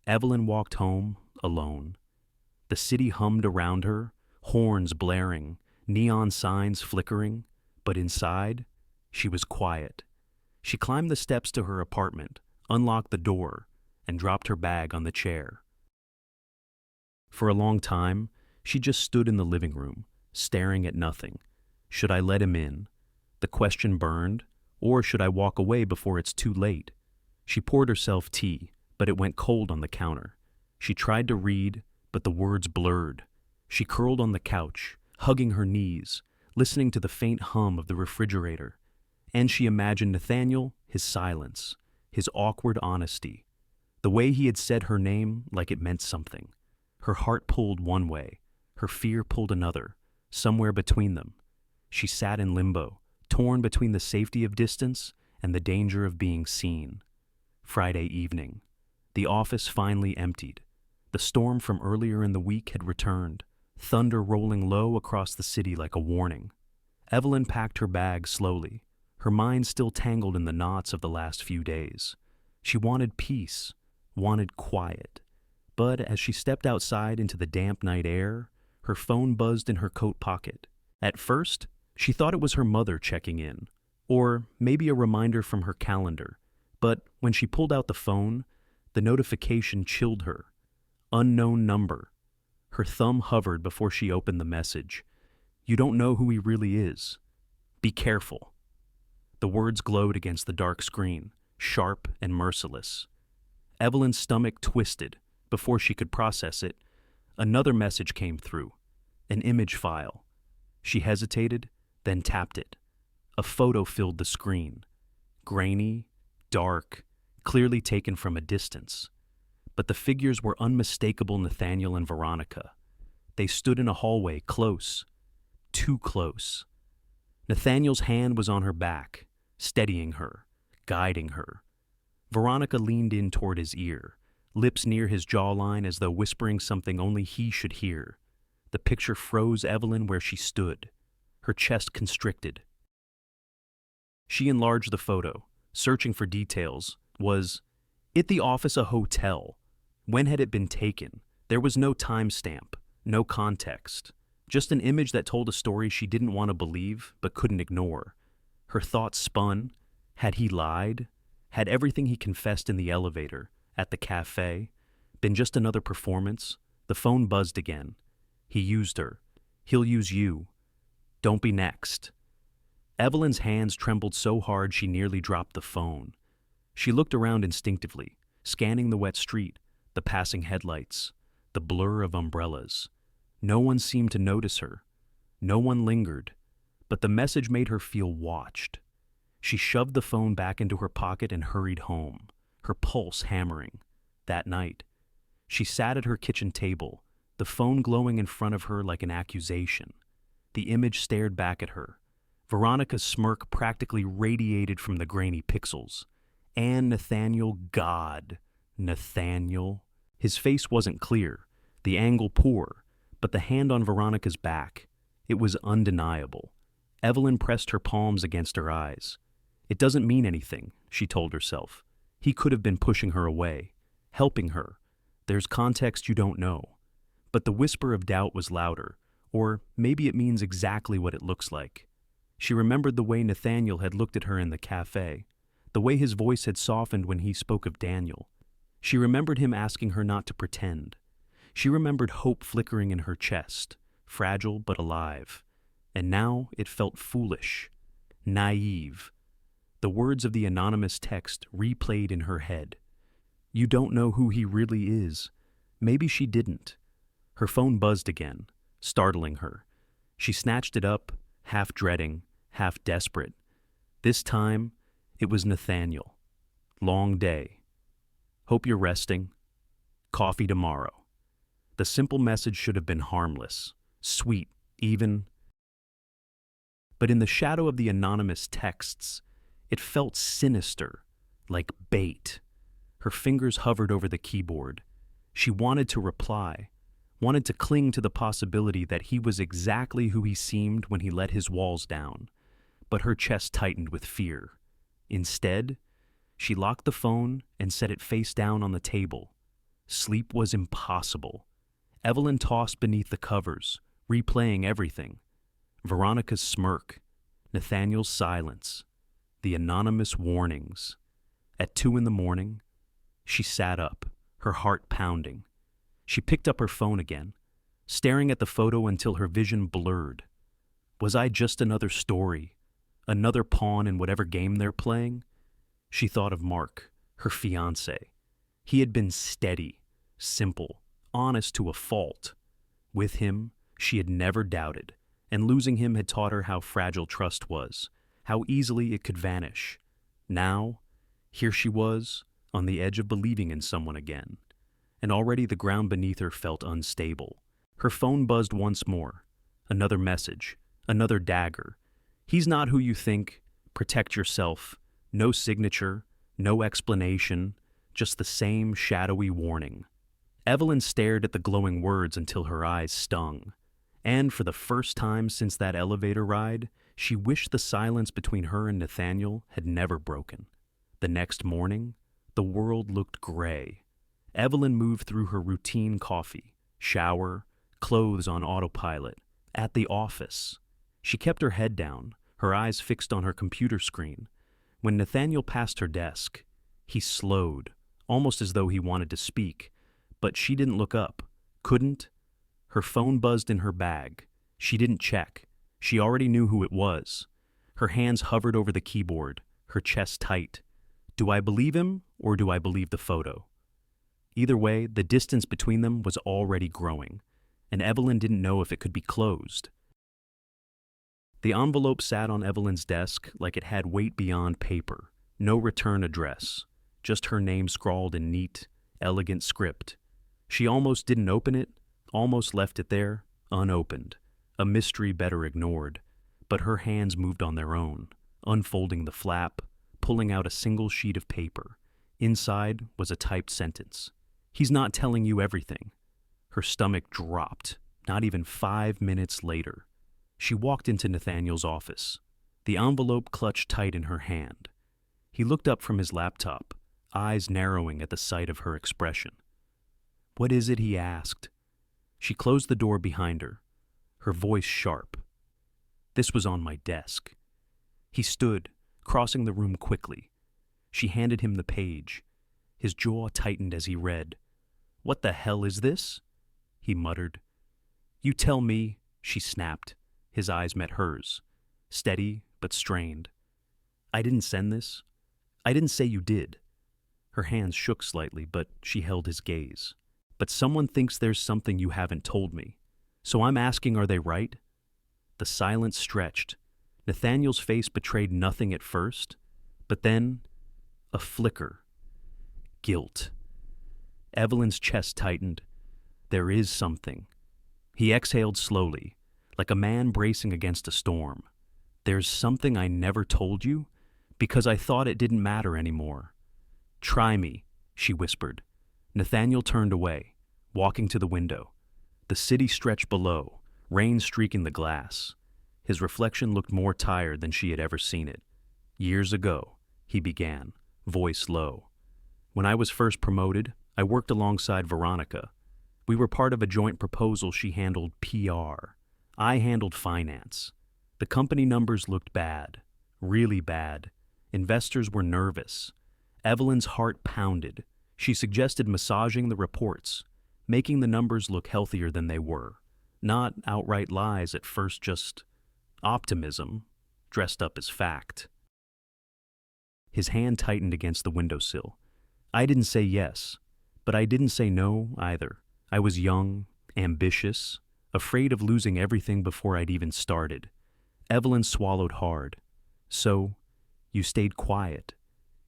Speaker 1: Evelyn walked home alone. The city hummed around her, horns blaring, neon signs flickering, but inside, she was quiet. She climbed the steps to her apartment, unlocked the door, and dropped her bag on the chair. For a long time, she just stood in the living room, staring at nothing. Should I let him in? The question burned. Or should I walk away before it's too late? She poured herself tea, but it went cold on the counter. She tried to read, but the words blurred. She curled on the couch, hugging her knees, listening to the faint hum of the refrigerator. And she imagined Nathaniel, his silence, his awkward honesty, the way he had said her name like it meant something. Her heart pulled one way, her fear pulled another, somewhere between them. She sat in limbo, torn between the safety of distance and the danger of being seen. Friday evening. The office finally emptied. The storm from earlier in the week had returned, thunder rolling low across the city like a warning. Evelyn packed her bag slowly, her mind still tangled in the knots of the last few days. She wanted peace, wanted quiet. But as she stepped outside into the damp night air, her phone buzzed in her coat pocket. At first, she thought it was her mother checking in, or maybe a reminder from her calendar. But when she pulled out the phone, The notification chilled her. Unknown number. Her thumb hovered before she opened the message. You don't know who he really is. Be careful. The words glowed against the dark screen, sharp and merciless. Evelyn's stomach twisted. Before she could process it, another message came through. An image file. She hesitated, then tapped it. A photo filled the screen. Grainy, dark, clearly taken from a distance. But the figures were unmistakable Nathaniel and Veronica. They stood in a hallway, close. Too close. Nathaniel's hand was on her back, steadying her, guiding her. Veronica leaned in toward his ear, lips near his jawline as though whispering something only he should hear. The picture froze Evelyn where she stood, her chest constricted. She enlarged the photo, searching for details. Was it the office a hotel? When had it been taken? There was no timestamp, no context. Just an image that told a story she didn't want to believe but couldn't ignore. Her thoughts spun. Had he lied? Had everything he confessed in the elevator, at the cafe, been just another performance? The phone buzzed again. He used her. He'll use you. Don't be next. Evelyn's hands trembled so hard she nearly dropped the phone. She looked around instinctively, scanning the wet street, the passing headlights, the blur of umbrellas. No one seemed to notice her. No one lingered. But the message made her feel watched. She shoved the phone back into her pocket and hurried home, her pulse hammering. That night, she sat at her kitchen table, the phone glowing in front of her like an accusation. The image stared back at her. Veronica's smirk practically radiated from the grainy pixels. And Nathaniel, God, Nathaniel. His face wasn't clear, the angle poor, but the hand on Veronica's back, it was undeniable. Evelyn pressed her palms against her eyes. It doesn't mean anything, she told herself. He could have been pushing her away, helping her. There's context you don't know. But the whisper of doubt was louder, or maybe it means exactly what it looks like. She remembered the way Nathaniel had looked at her in the cafe, the way his voice had softened when he spoke of Daniel. She remembered him asking her not to pretend. She remembered hope flickering in her chest, fragile but alive. And now it felt foolish, naive. The words of the anonymous text replayed in her head. You don't know who he really is. Maybe she didn't. Her phone buzzed again, startling her. She snatched it up, half dreading, half desperate. This time, it was Nathaniel. Long day. Hope you're resting. Coffee tomorrow. The simple message should have been harmless, sweet, even. But in the shadow of the anonymous texts, it felt sinister, like bait. Her fingers hovered over the keyboard. She wanted to reply, wanted to cling to the possibility that he was exactly who he seemed when he let his walls down. But her chest tightened with fear. Instead, she locked the phone and set it face down on the table. Sleep was impossible. Evelyn tossed beneath the covers, replaying everything. Veronica's smirk, Nathaniel's silence, the anonymous warnings. At 2 a.m, she sat up, her heart pounding. She picked up her phone again, staring at the photo until her vision blurred. Was I just another story, another pawn in whatever game they're playing? She thought of Mark, her fiancé. He had been steady, simple, honest to a fault. With him, she had never doubted, and losing him had taught her how fragile trust was, how easily it could vanish. Now, here she was, on the edge of believing in someone again, and already the ground beneath her felt unstable. Her phone buzzed once more. Another message, another dagger. He's not who you think. Protect yourself. No signature, no explanation, just the same shadowy warning. Evelyn stared at the glowing words until her eyes stung. And for the first time since that elevator ride, she wished the silence between her and Nathaniel had never broken. The next morning, the world looked gray. Evelyn moved through her routine coffee, shower, clothes on autopilot. At the office, she kept her head down, her eyes fixed on her computer screen. When Nathaniel passed her desk, he slowed, almost as though he wanted to speak. But she didn't look up. Couldn't. Her phone buzzed in her bag. She didn't check. She already knew who it was. Her hands hovered over the keyboard, her chest tight. Do I believe him, or do I believe the photo? Either way, the distance between them was already growing, and Evelyn didn't know if it could be closed. The envelope sat on Evelyn's desk like it had weight beyond paper. No return address, just her name scrawled in neat, elegant script. She almost didn't open it, almost left it there, unopened, a mystery better ignored. But her hands moved on their own, unfolding the flap, pulling out a single sheet of paper. Inside was a typed sentence. He's not telling you everything. Her stomach dropped, not even 5 minutes later. She walked into Nathaniel's office, the envelope clutched tight in her hand. He looked up from his laptop, eyes narrowing at the sight of her expression. What is it? He asked. She closed the door behind her, her voice sharp. This was on my desk. He stood, crossing the room quickly. She handed him the page. His jaw tightened as he read. What the hell is this? He muttered. You tell me, she snapped. His eyes met hers, steady but strained. I didn't send this. I didn't say you did. Her hands shook slightly, but she held his gaze. But someone thinks there's something you haven't told me. So I'm asking, are they right? The silence stretched. Nathaniel's face betrayed nothing at first, but then a flicker. Guilt. Evelyn's chest tightened. There is something. He exhaled slowly, like a man bracing against a storm. There's something I never told you, because I thought it didn't matter anymore. Try me, she whispered. Nathaniel turned away, walking to the window. The city stretched below, rain streaking the glass. His reflection looked more tired than she had ever seen it. Years ago, he began, voice low. When I was first promoted, I worked alongside Veronica. We were part of a joint proposal. She handled PR. I handled finance. The company numbers looked bad, really bad. Investors were nervous. Evelyn's heart pounded. She suggested massaging the reports, making the numbers look healthier than they were. Not outright lies at first, just optimism, dressed up as fact. His hand tightened against the windowsill. I didn't say yes, but I didn't say no either. I was young, ambitious, afraid of losing everything before I'd even started. Evelyn swallowed hard. So, you stayed quiet.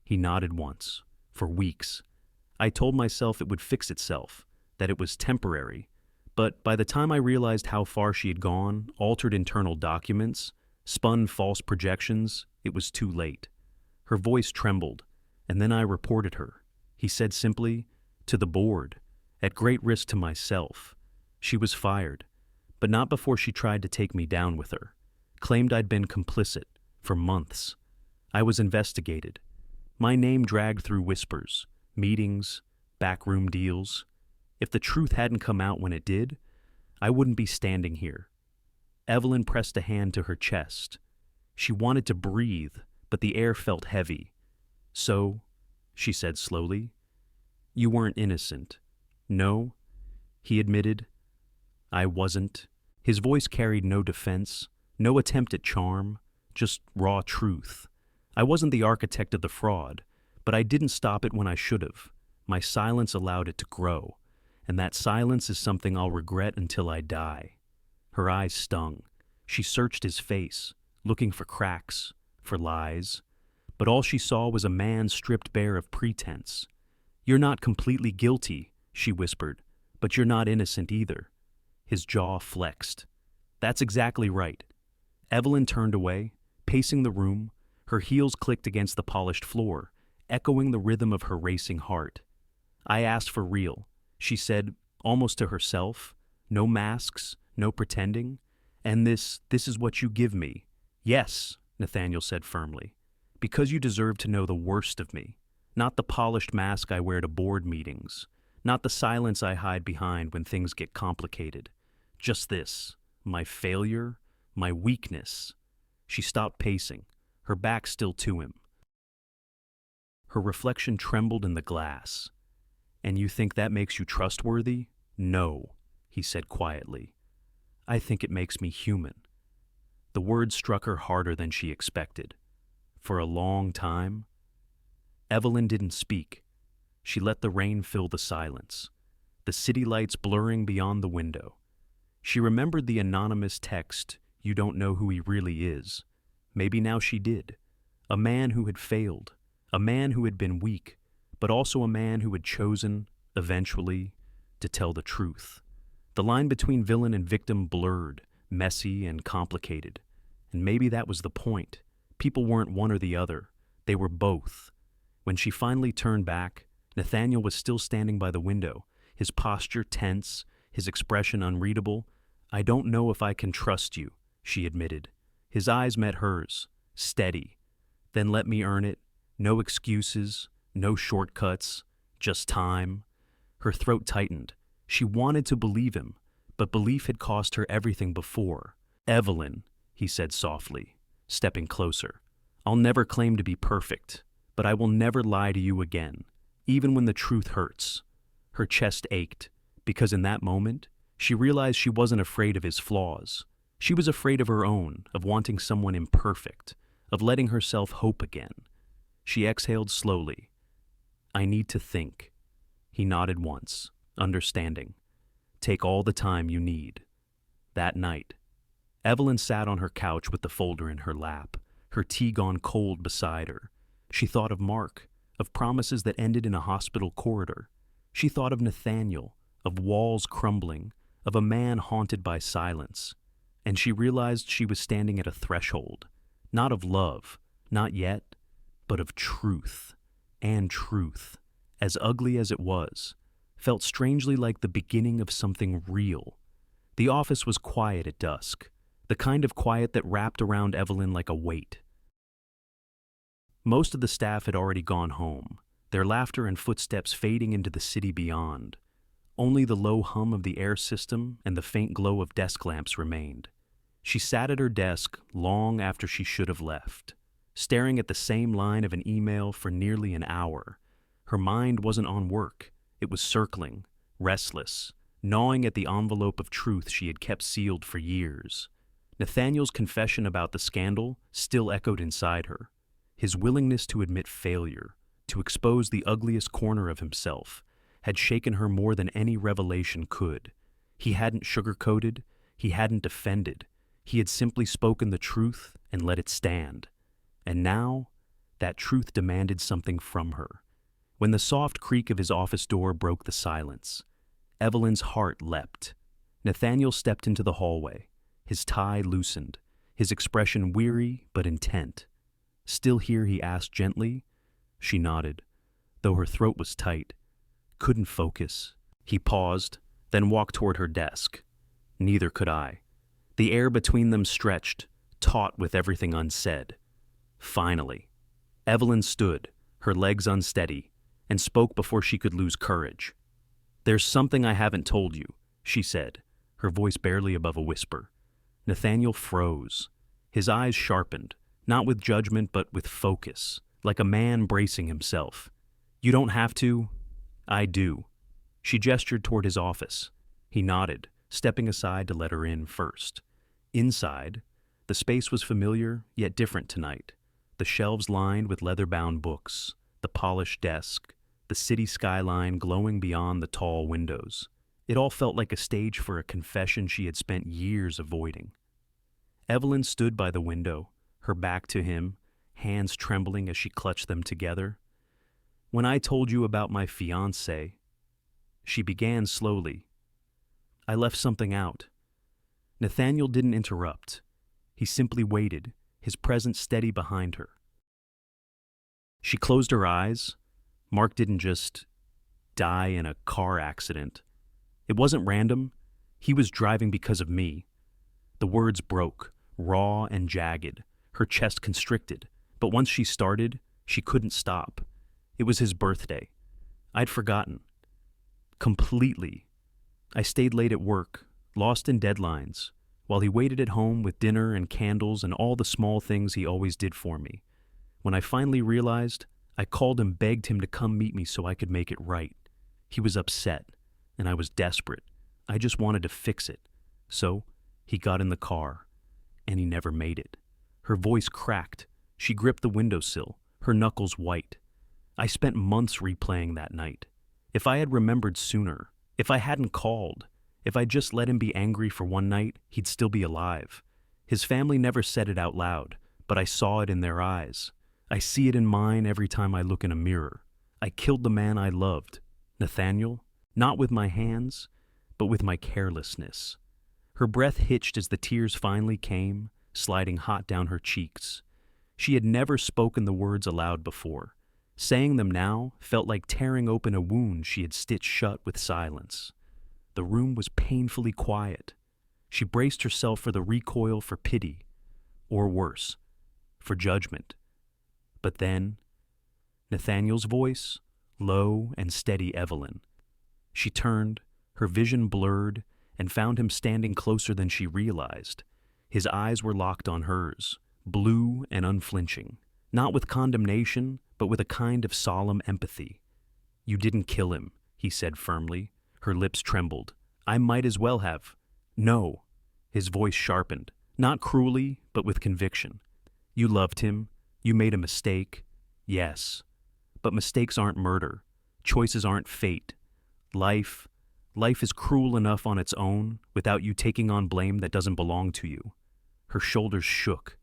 Speaker 1: He nodded once. For weeks. I told myself it would fix itself, that it was temporary. But by the time I realized how far she had gone, altered internal documents, spun false projections, it was too late. Her voice trembled, and then I reported her. He said simply, to the board, at great risk to myself. She was fired, but not before she tried to take me down with her. Claimed I'd been complicit for months. I was investigated. My name dragged through whispers, meetings, backroom deals. If the truth hadn't come out when it did, I wouldn't be standing here. Evelyn pressed a hand to her chest. She wanted to breathe, but the air felt heavy. So, she said slowly, you weren't innocent. No, he admitted. I wasn't. His voice carried no defense, no attempt at charm, just raw truth. I wasn't the architect of the fraud, but I didn't stop it when I should have. My silence allowed it to grow, and that silence is something I'll regret until I die. Her eyes stung. She searched his face, looking for cracks, for lies, but all she saw was a man stripped bare of pretense. You're not completely guilty, she whispered, but you're not innocent either. His jaw flexed. That's exactly right. Evelyn turned away, pacing the room. Her heels clicked against the polished floor, echoing the rhythm of her racing heart. I asked for real, she said, almost to herself. No masks, no pretending. And this is what you give me. Yes, Nathaniel said firmly, because you deserve to know the worst of me. Not the polished mask I wear to board meetings. Not the silence I hide behind when things get complicated. Just this, my failure, my weakness. She stopped pacing, her back still to him. Her reflection trembled in the glass. "And you think that makes you trustworthy?" "No," he said quietly. "I think it makes me human." The words struck her harder than she expected. For a long time, Evelyn didn't speak. She let the rain fill the silence, the city lights blurring beyond the window. She remembered the anonymous text, "You don't know who he really is." Maybe now she did. A man who had failed, a man who had been weak, but also a man who had chosen, eventually, to tell the truth. The line between villain and victim blurred, messy and complicated. And maybe that was the point. People weren't one or the other. They were both. When she finally turned back, Nathaniel was still standing by the window, his posture tense, his expression unreadable. "I don't know if I can trust you," she admitted. His eyes met hers, steady. "Then let me earn it. No excuses, no shortcuts, just time." Her throat tightened. She wanted to believe him, but belief had cost her everything before. "Evelyn," he said softly, stepping closer, "I'll never claim to be perfect, but I will never lie to you again, even when the truth hurts." Her chest ached, because in that moment, she realized she wasn't afraid of his flaws. She was afraid of her own, of wanting someone imperfect, of letting herself hope again. She exhaled slowly. "I need to think." He nodded once, understanding. "Take all the time you need." That night, Evelyn sat on her couch with the folder in her lap, her tea gone cold beside her. She thought of Mark, of promises that ended in a hospital corridor. She thought of Nathaniel, of walls crumbling, of a man haunted by silence. And she realized she was standing at a threshold, not of love, not yet, but of truth. And truth, as ugly as it was, felt strangely like the beginning of something real. The office was quiet at dusk, the kind of quiet that wrapped around Evelyn like a weight. Most of the staff had already gone home, their laughter and footsteps fading into the city beyond. Only the low hum of the air system and the faint glow of desk lamps remained. She sat at her desk long after she should have left, staring at the same line of an email for nearly an hour. Her mind wasn't on work. It was circling, restless, gnawing at the envelope of truth she had kept sealed for years. Nathaniel's confession about the scandal still echoed inside her. His willingness to admit failure, to expose the ugliest corner of himself, had shaken her more than any revelation could. He hadn't sugarcoated, he hadn't defended. He had simply spoken the truth and let it stand. And now, that truth demanded something from her. When the soft creak of his office door broke the silence, Evelyn's heart leapt. Nathaniel stepped into the hallway, his tie loosened, his expression weary but intent. "Still here?" he asked gently. She nodded, though her throat was tight. "Couldn't focus." He paused, then walked toward her desk. Neither could I. The air between them stretched, taut with everything unsaid. Finally, Evelyn stood, her legs unsteady, and spoke before she could lose courage. "There's something I haven't told you," she said, her voice barely above a whisper. Nathaniel froze. His eyes sharpened, not with judgment but with focus, like a man bracing himself. "You don't have to." "I do." She gestured toward his office. He nodded, stepping aside to let her in first. Inside, the space was familiar yet different tonight. The shelves lined with leather-bound books, the polished desk, the city skyline glowing beyond the tall windows. It all felt like a stage for a confession she had spent years avoiding. Evelyn stood by the window, her back to him, hands trembling as she clutched them together. "When I told you about my fiancé," she began slowly, "I left something out." Nathaniel didn't interrupt. He simply waited, his presence steady behind her. She closed her eyes. Mark didn't just die in a car accident. It wasn't random. He was driving because of me. The words broke, raw and jagged, her chest constricted, but once she started, she couldn't stop. It was his birthday. I'd forgotten. Completely. I stayed late at work, lost in deadlines, while he waited at home with dinner and candles and all the small things he always did for me. When I finally realized, I called and begged him to come meet me so I could make it right. He was upset, and I was desperate. I just wanted to fix it. So, he got in the car, and he never made it. Her voice cracked. She gripped the windowsill, her knuckles white. I spent months replaying that night. If I had remembered sooner, if I hadn't called, if I just let him be angry for one night, he'd still be alive. His family never said it out loud, but I saw it in their eyes. I see it in mine every time I look in a mirror. I killed the man I loved, Nathaniel, not with my hands, but with my carelessness. Her breath hitched as the tears finally came, sliding hot down her cheeks. She had never spoken the words aloud before. Saying them now felt like tearing open a wound she had stitched shut with silence. The room was painfully quiet. She braced herself for the recoil for pity, or worse, for judgment. But then, Nathaniel's voice, low and steady, Evelyn. She turned, her vision blurred, and found him standing closer than she realized. His eyes were locked on hers, blue and unflinching, not with condemnation, but with a kind of solemn empathy. "You didn't kill him," he said firmly. Her lips trembled. "I might as well have." "No." His voice sharpened, not cruelly, but with conviction. "You loved him. You made a mistake. Yes. But mistakes aren't murder. Choices aren't fate. Life is cruel enough on its own without you taking on blame that doesn't belong to you." Her shoulders shook.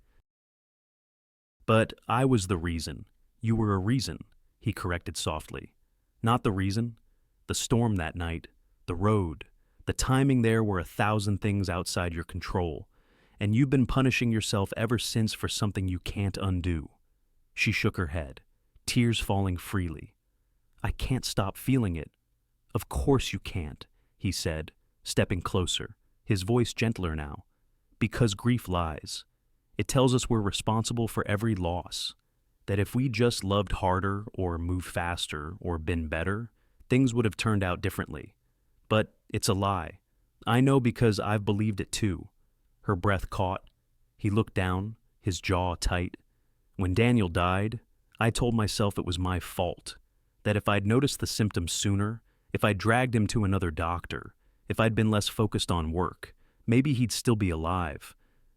Speaker 1: "But I was the reason. You were a reason," he corrected softly. "Not the reason. The storm that night, the road, the timing there were 1,000 things outside your control, and you've been punishing yourself ever since for something you can't undo." She shook her head, tears falling freely. "I can't stop feeling it." "Of course you can't," he said, stepping closer, his voice gentler now. "Because grief lies. It tells us we're responsible for every loss. That if we just loved harder or moved faster or been better, things would have turned out differently. But it's a lie. I know because I've believed it too." Her breath caught. He looked down, his jaw tight. "When Daniel died, I told myself it was my fault. That if I'd noticed the symptoms sooner, if I'd dragged him to another doctor, if I'd been less focused on work, maybe he'd still be alive.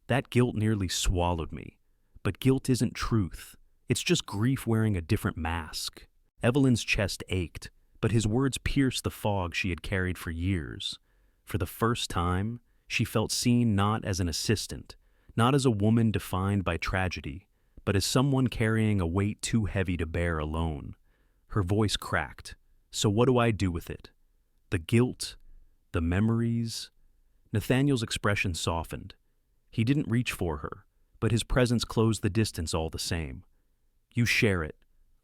Speaker 1: That guilt nearly swallowed me. But guilt isn't truth. It's just grief wearing a different mask." Evelyn's chest ached, but his words pierced the fog she had carried for years. For the first time, she felt seen not as an assistant, not as a woman defined by tragedy, but as someone carrying a weight too heavy to bear alone. Her voice cracked. "So what do I do with it? The guilt? The memories?" Nathaniel's expression softened. He didn't reach for her, but his presence closed the distance all the same. "You share it,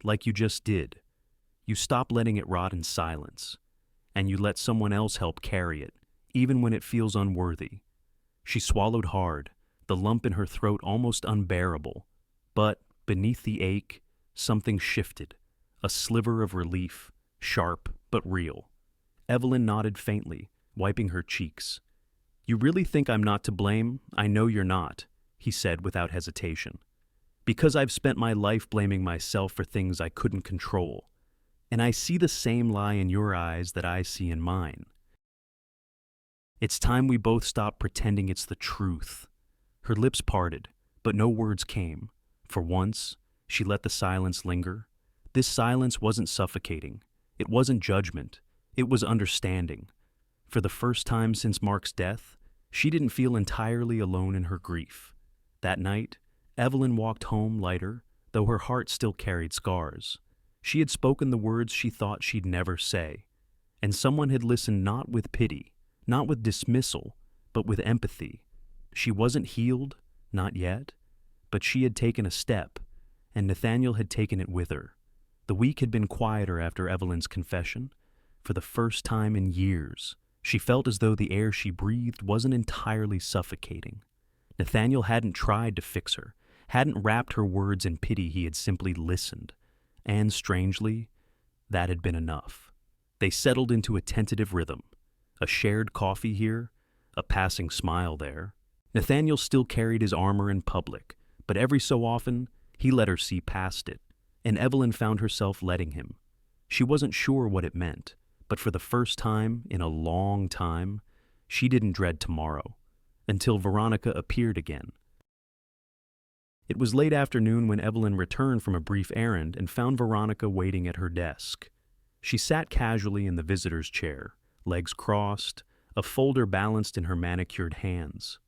Speaker 1: like you just did. You stop letting it rot in silence, and you let someone else help carry it, even when it feels unworthy." She swallowed hard, the lump in her throat almost unbearable. But beneath the ache, something shifted, a sliver of relief, sharp but real. Evelyn nodded faintly, wiping her cheeks. "You really think I'm not to blame? I know you're not," he said without hesitation. "Because I've spent my life blaming myself for things I couldn't control. And I see the same lie in your eyes that I see in mine. It's time we both stop pretending it's the truth." Her lips parted, but no words came. For once, she let the silence linger. This silence wasn't suffocating. It wasn't judgment. It was understanding. For the first time since Mark's death, she didn't feel entirely alone in her grief. That night, Evelyn walked home lighter, though her heart still carried scars. She had spoken the words she thought she'd never say, and someone had listened not with pity, not with dismissal, but with empathy. She wasn't healed, not yet, but she had taken a step, and Nathaniel had taken it with her. The week had been quieter after Evelyn's confession. For the first time in years, she felt as though the air she breathed wasn't entirely suffocating. Nathaniel hadn't tried to fix her, hadn't wrapped her words in pity, he had simply listened. And strangely, that had been enough. They settled into a tentative rhythm. A shared coffee here, a passing smile there. Nathaniel still carried his armor in public, but every so often, he let her see past it. and Evelyn found herself letting him. She wasn't sure what it meant, but for the first time in a long time, she didn't dread tomorrow, until Veronica appeared again. It was late afternoon when Evelyn returned from a brief errand and found Veronica waiting at her desk. She sat casually in the visitor's chair, legs crossed, a folder balanced in her manicured hands.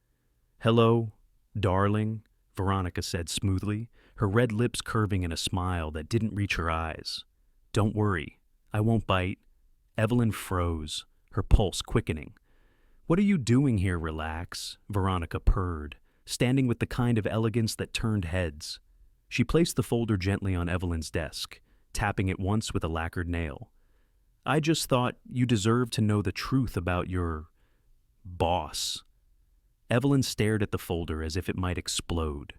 Speaker 1: "Hello, darling," Veronica said smoothly, her red lips curving in a smile that didn't reach her eyes. "Don't worry, I won't bite." Evelyn froze, her pulse quickening. "What are you doing here, relax?" Veronica purred, standing with the kind of elegance that turned heads. She placed the folder gently on Evelyn's desk, tapping it once with a lacquered nail. "I just thought you deserved to know the truth about your boss." Evelyn stared at the folder as if it might explode.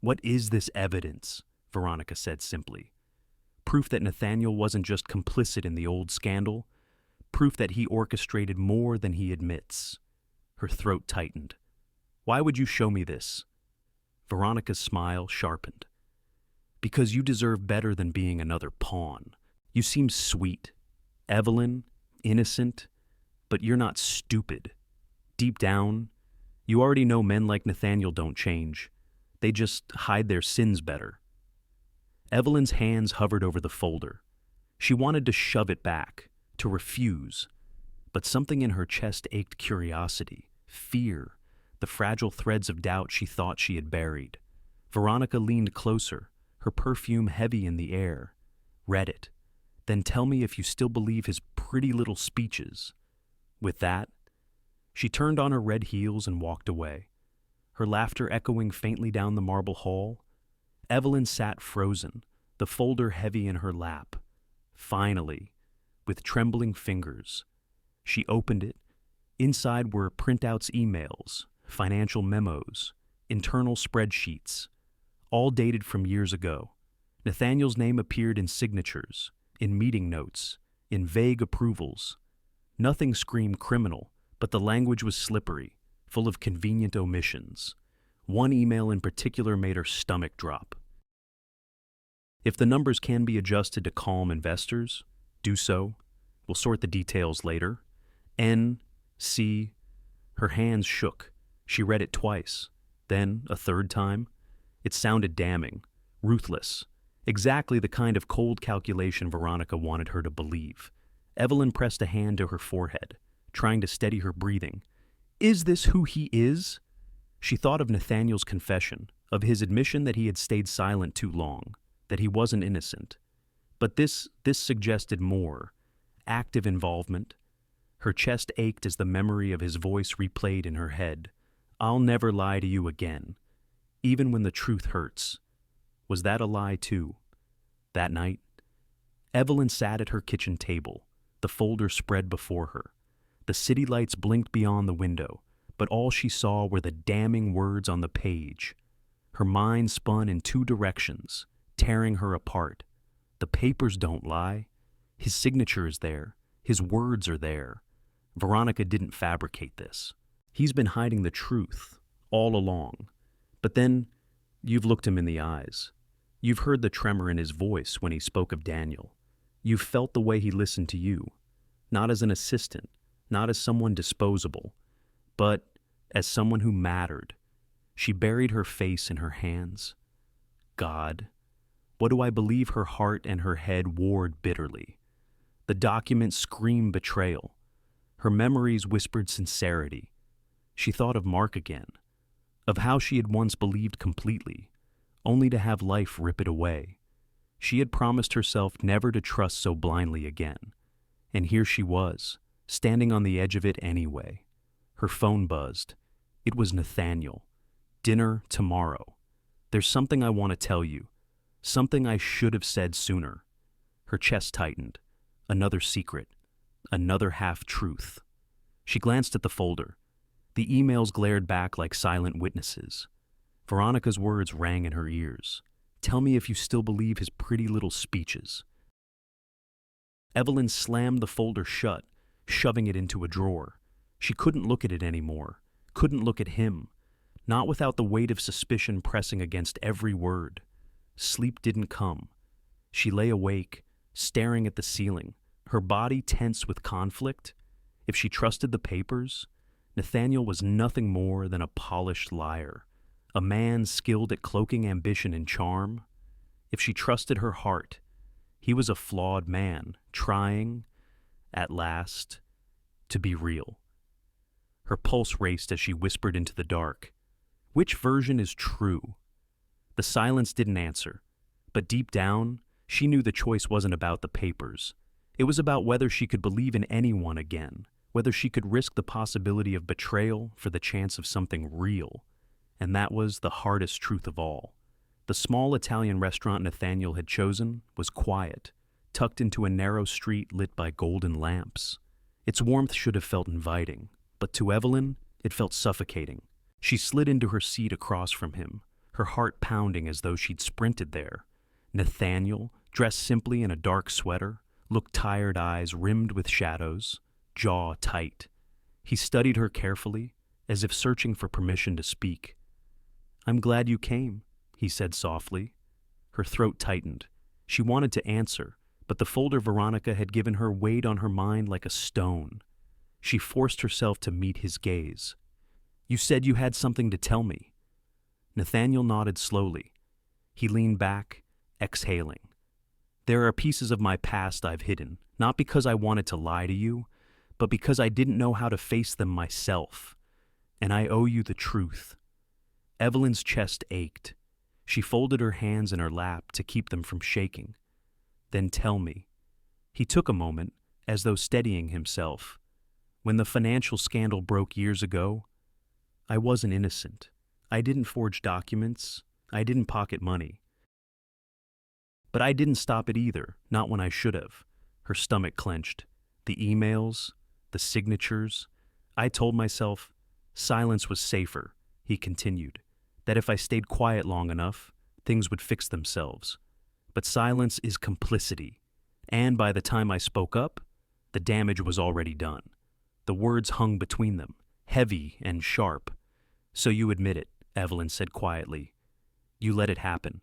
Speaker 1: "What is this evidence?" Veronica said simply. "Proof that Nathaniel wasn't just complicit in the old scandal, proof that he orchestrated more than he admits." Her throat tightened. "Why would you show me this?" Veronica's smile sharpened. "Because you deserve better than being another pawn. You seem sweet, Evelyn, innocent, but you're not stupid. Deep down, you already know men like Nathaniel don't change. They just hide their sins better." Evelyn's hands hovered over the folder. She wanted to shove it back, to refuse, but something in her chest ached curiosity, fear, the fragile threads of doubt she thought she had buried. Veronica leaned closer, her perfume heavy in the air. "Read it. Then tell me if you still believe his pretty little speeches." With that, she turned on her red heels and walked away, her laughter echoing faintly down the marble hall. Evelyn sat frozen, the folder heavy in her lap. Finally, with trembling fingers, she opened it. Inside were printouts, emails, financial memos, internal spreadsheets, all dated from years ago. Nathaniel's name appeared in signatures, in meeting notes, in vague approvals. Nothing screamed criminal, but the language was slippery, full of convenient omissions. One email in particular made her stomach drop. "If the numbers can be adjusted to calm investors, do so. We'll sort the details later. N.C." Her hands shook. She read it twice, then a third time. It sounded damning, ruthless, exactly the kind of cold calculation Veronica wanted her to believe. Evelyn pressed a hand to her forehead, trying to steady her breathing. "Is this who he is?" She thought of Nathaniel's confession, of his admission that he had stayed silent too long, that he wasn't innocent. But this suggested more, active involvement. Her chest ached as the memory of his voice replayed in her head. "I'll never lie to you again, even when the truth hurts." Was that a lie too? That night, Evelyn sat at her kitchen table, the folder spread before her. The city lights blinked beyond the window, but all she saw were the damning words on the page. Her mind spun in two directions, tearing her apart. The papers don't lie. His signature is there. His words are there. Veronica didn't fabricate this. He's been hiding the truth all along. But then, you've looked him in the eyes. You've heard the tremor in his voice when he spoke of Daniel. You've felt the way he listened to you, not as an assistant, not as someone disposable, but as someone who mattered. She buried her face in her hands. God, what do I believe her heart and her head warred bitterly? The documents screamed betrayal. Her memories whispered sincerity. She thought of Mark again, of how she had once believed completely, only to have life rip it away. She had promised herself never to trust so blindly again, and here she was, standing on the edge of it anyway. Her phone buzzed. It was Nathaniel. "Dinner tomorrow. There's something I want to tell you, something I should have said sooner." Her chest tightened. Another secret, another half-truth. She glanced at the folder. The emails glared back like silent witnesses. Veronica's words rang in her ears. "Tell me if you still believe his pretty little speeches." Evelyn slammed the folder shut, shoving it into a drawer. She couldn't look at it anymore, couldn't look at him, not without the weight of suspicion pressing against every word. sleep didn't come. She lay awake, staring at the ceiling, her body tense with conflict. If she trusted the papers, Nathaniel was nothing more than a polished liar, a man skilled at cloaking ambition and charm. If she trusted her heart, he was a flawed man, trying, at last, to be real. Her pulse raced as she whispered into the dark, "Which version is true?" The silence didn't answer, but deep down, she knew the choice wasn't about the papers. It was about whether she could believe in anyone again, whether she could risk the possibility of betrayal for the chance of something real. And that was the hardest truth of all. The small Italian restaurant Nathaniel had chosen was quiet, tucked into a narrow street lit by golden lamps. Its warmth should have felt inviting, but to Evelyn, it felt suffocating. She slid into her seat across from him, her heart pounding as though she'd sprinted there. Nathaniel, dressed simply in a dark sweater, looked tired, eyes rimmed with shadows, jaw tight. He studied her carefully, as if searching for permission to speak. "I'm glad you came," he said softly. Her throat tightened. She wanted to answer, but the folder Veronica had given her weighed on her mind like a stone. She forced herself to meet his gaze. "You said you had something to tell me." Nathaniel nodded slowly. He leaned back, exhaling. "There are pieces of my past I've hidden, not because I wanted to lie to you, but because I didn't know how to face them myself. And I owe you the truth." Evelyn's chest ached. She folded her hands in her lap to keep them from shaking. "Then tell me." He took a moment, as though steadying himself. "When the financial scandal broke years ago, I wasn't innocent. I didn't forge documents. I didn't pocket money. But I didn't stop it either, not when I should have." Her stomach clenched. "The emails, the signatures. I told myself silence was safer," he continued, "that if I stayed quiet long enough, things would fix themselves. But silence is complicity, and by the time I spoke up, the damage was already done." The words hung between them, heavy and sharp. "So you admit it," Evelyn said quietly. "You let it happen."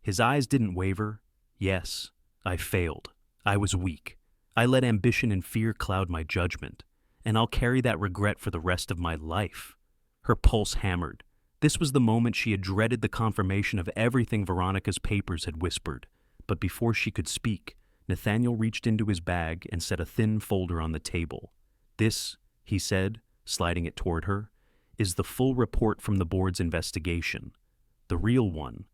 Speaker 1: His eyes didn't waver. "Yes, I failed. I was weak. I let ambition and fear cloud my judgment, and I'll carry that regret for the rest of my life." Her pulse hammered. This was the moment she had dreaded, the confirmation of everything Veronica's papers had whispered. But before she could speak, Nathaniel reached into his bag and set a thin folder on the table. "This," he said, sliding it toward her, "is the full report from the board's investigation. The real one.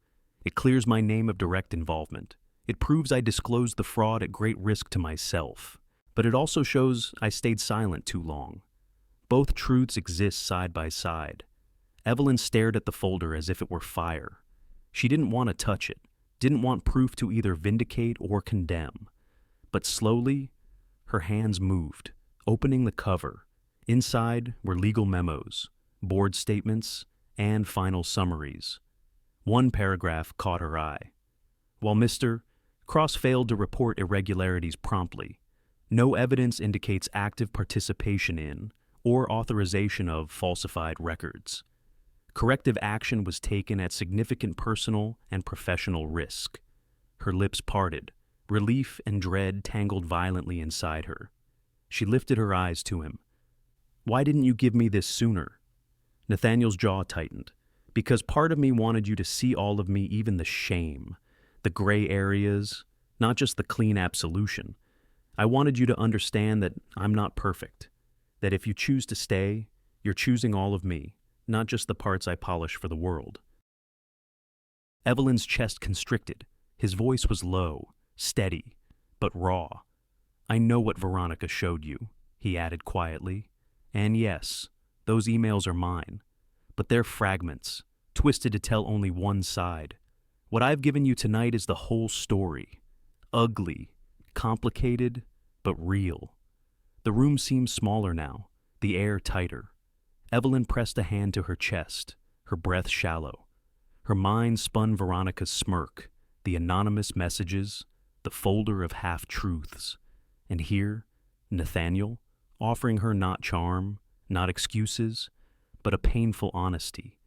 Speaker 1: It clears my name of direct involvement. It proves I disclosed the fraud at great risk to myself. But it also shows I stayed silent too long. Both truths exist side by side." Evelyn stared at the folder as if it were fire. She didn't want to touch it, didn't want proof to either vindicate or condemn. But slowly, her hands moved, opening the cover. Inside were legal memos, board statements, and final summaries. One paragraph caught her eye. While Mr. Cross failed to report irregularities promptly, no evidence indicates active participation in or authorization of falsified records. Corrective action was taken at significant personal and professional risk. Her lips parted, relief and dread tangled violently inside her. She lifted her eyes to him. "Why didn't you give me this sooner?" Nathaniel's jaw tightened. "Because part of me wanted you to see all of me, even the shame, the gray areas, not just the clean absolution. I wanted you to understand that I'm not perfect, that if you choose to stay, you're choosing all of me, not just the parts I polish for the world." Evelyn's chest constricted. His voice was low, steady, but raw. "I know what Veronica showed you," he added quietly. "And yes, those emails are mine. But they're fragments, twisted to tell only one side. What I've given you tonight is the whole story. Ugly, complicated, but real." The room seemed smaller now, the air tighter. Evelyn pressed a hand to her chest, her breath shallow. Her mind spun Veronica's smirk, the anonymous messages, the folder of half-truths. And here, Nathaniel, offering her not charm, not excuses, but a painful honesty.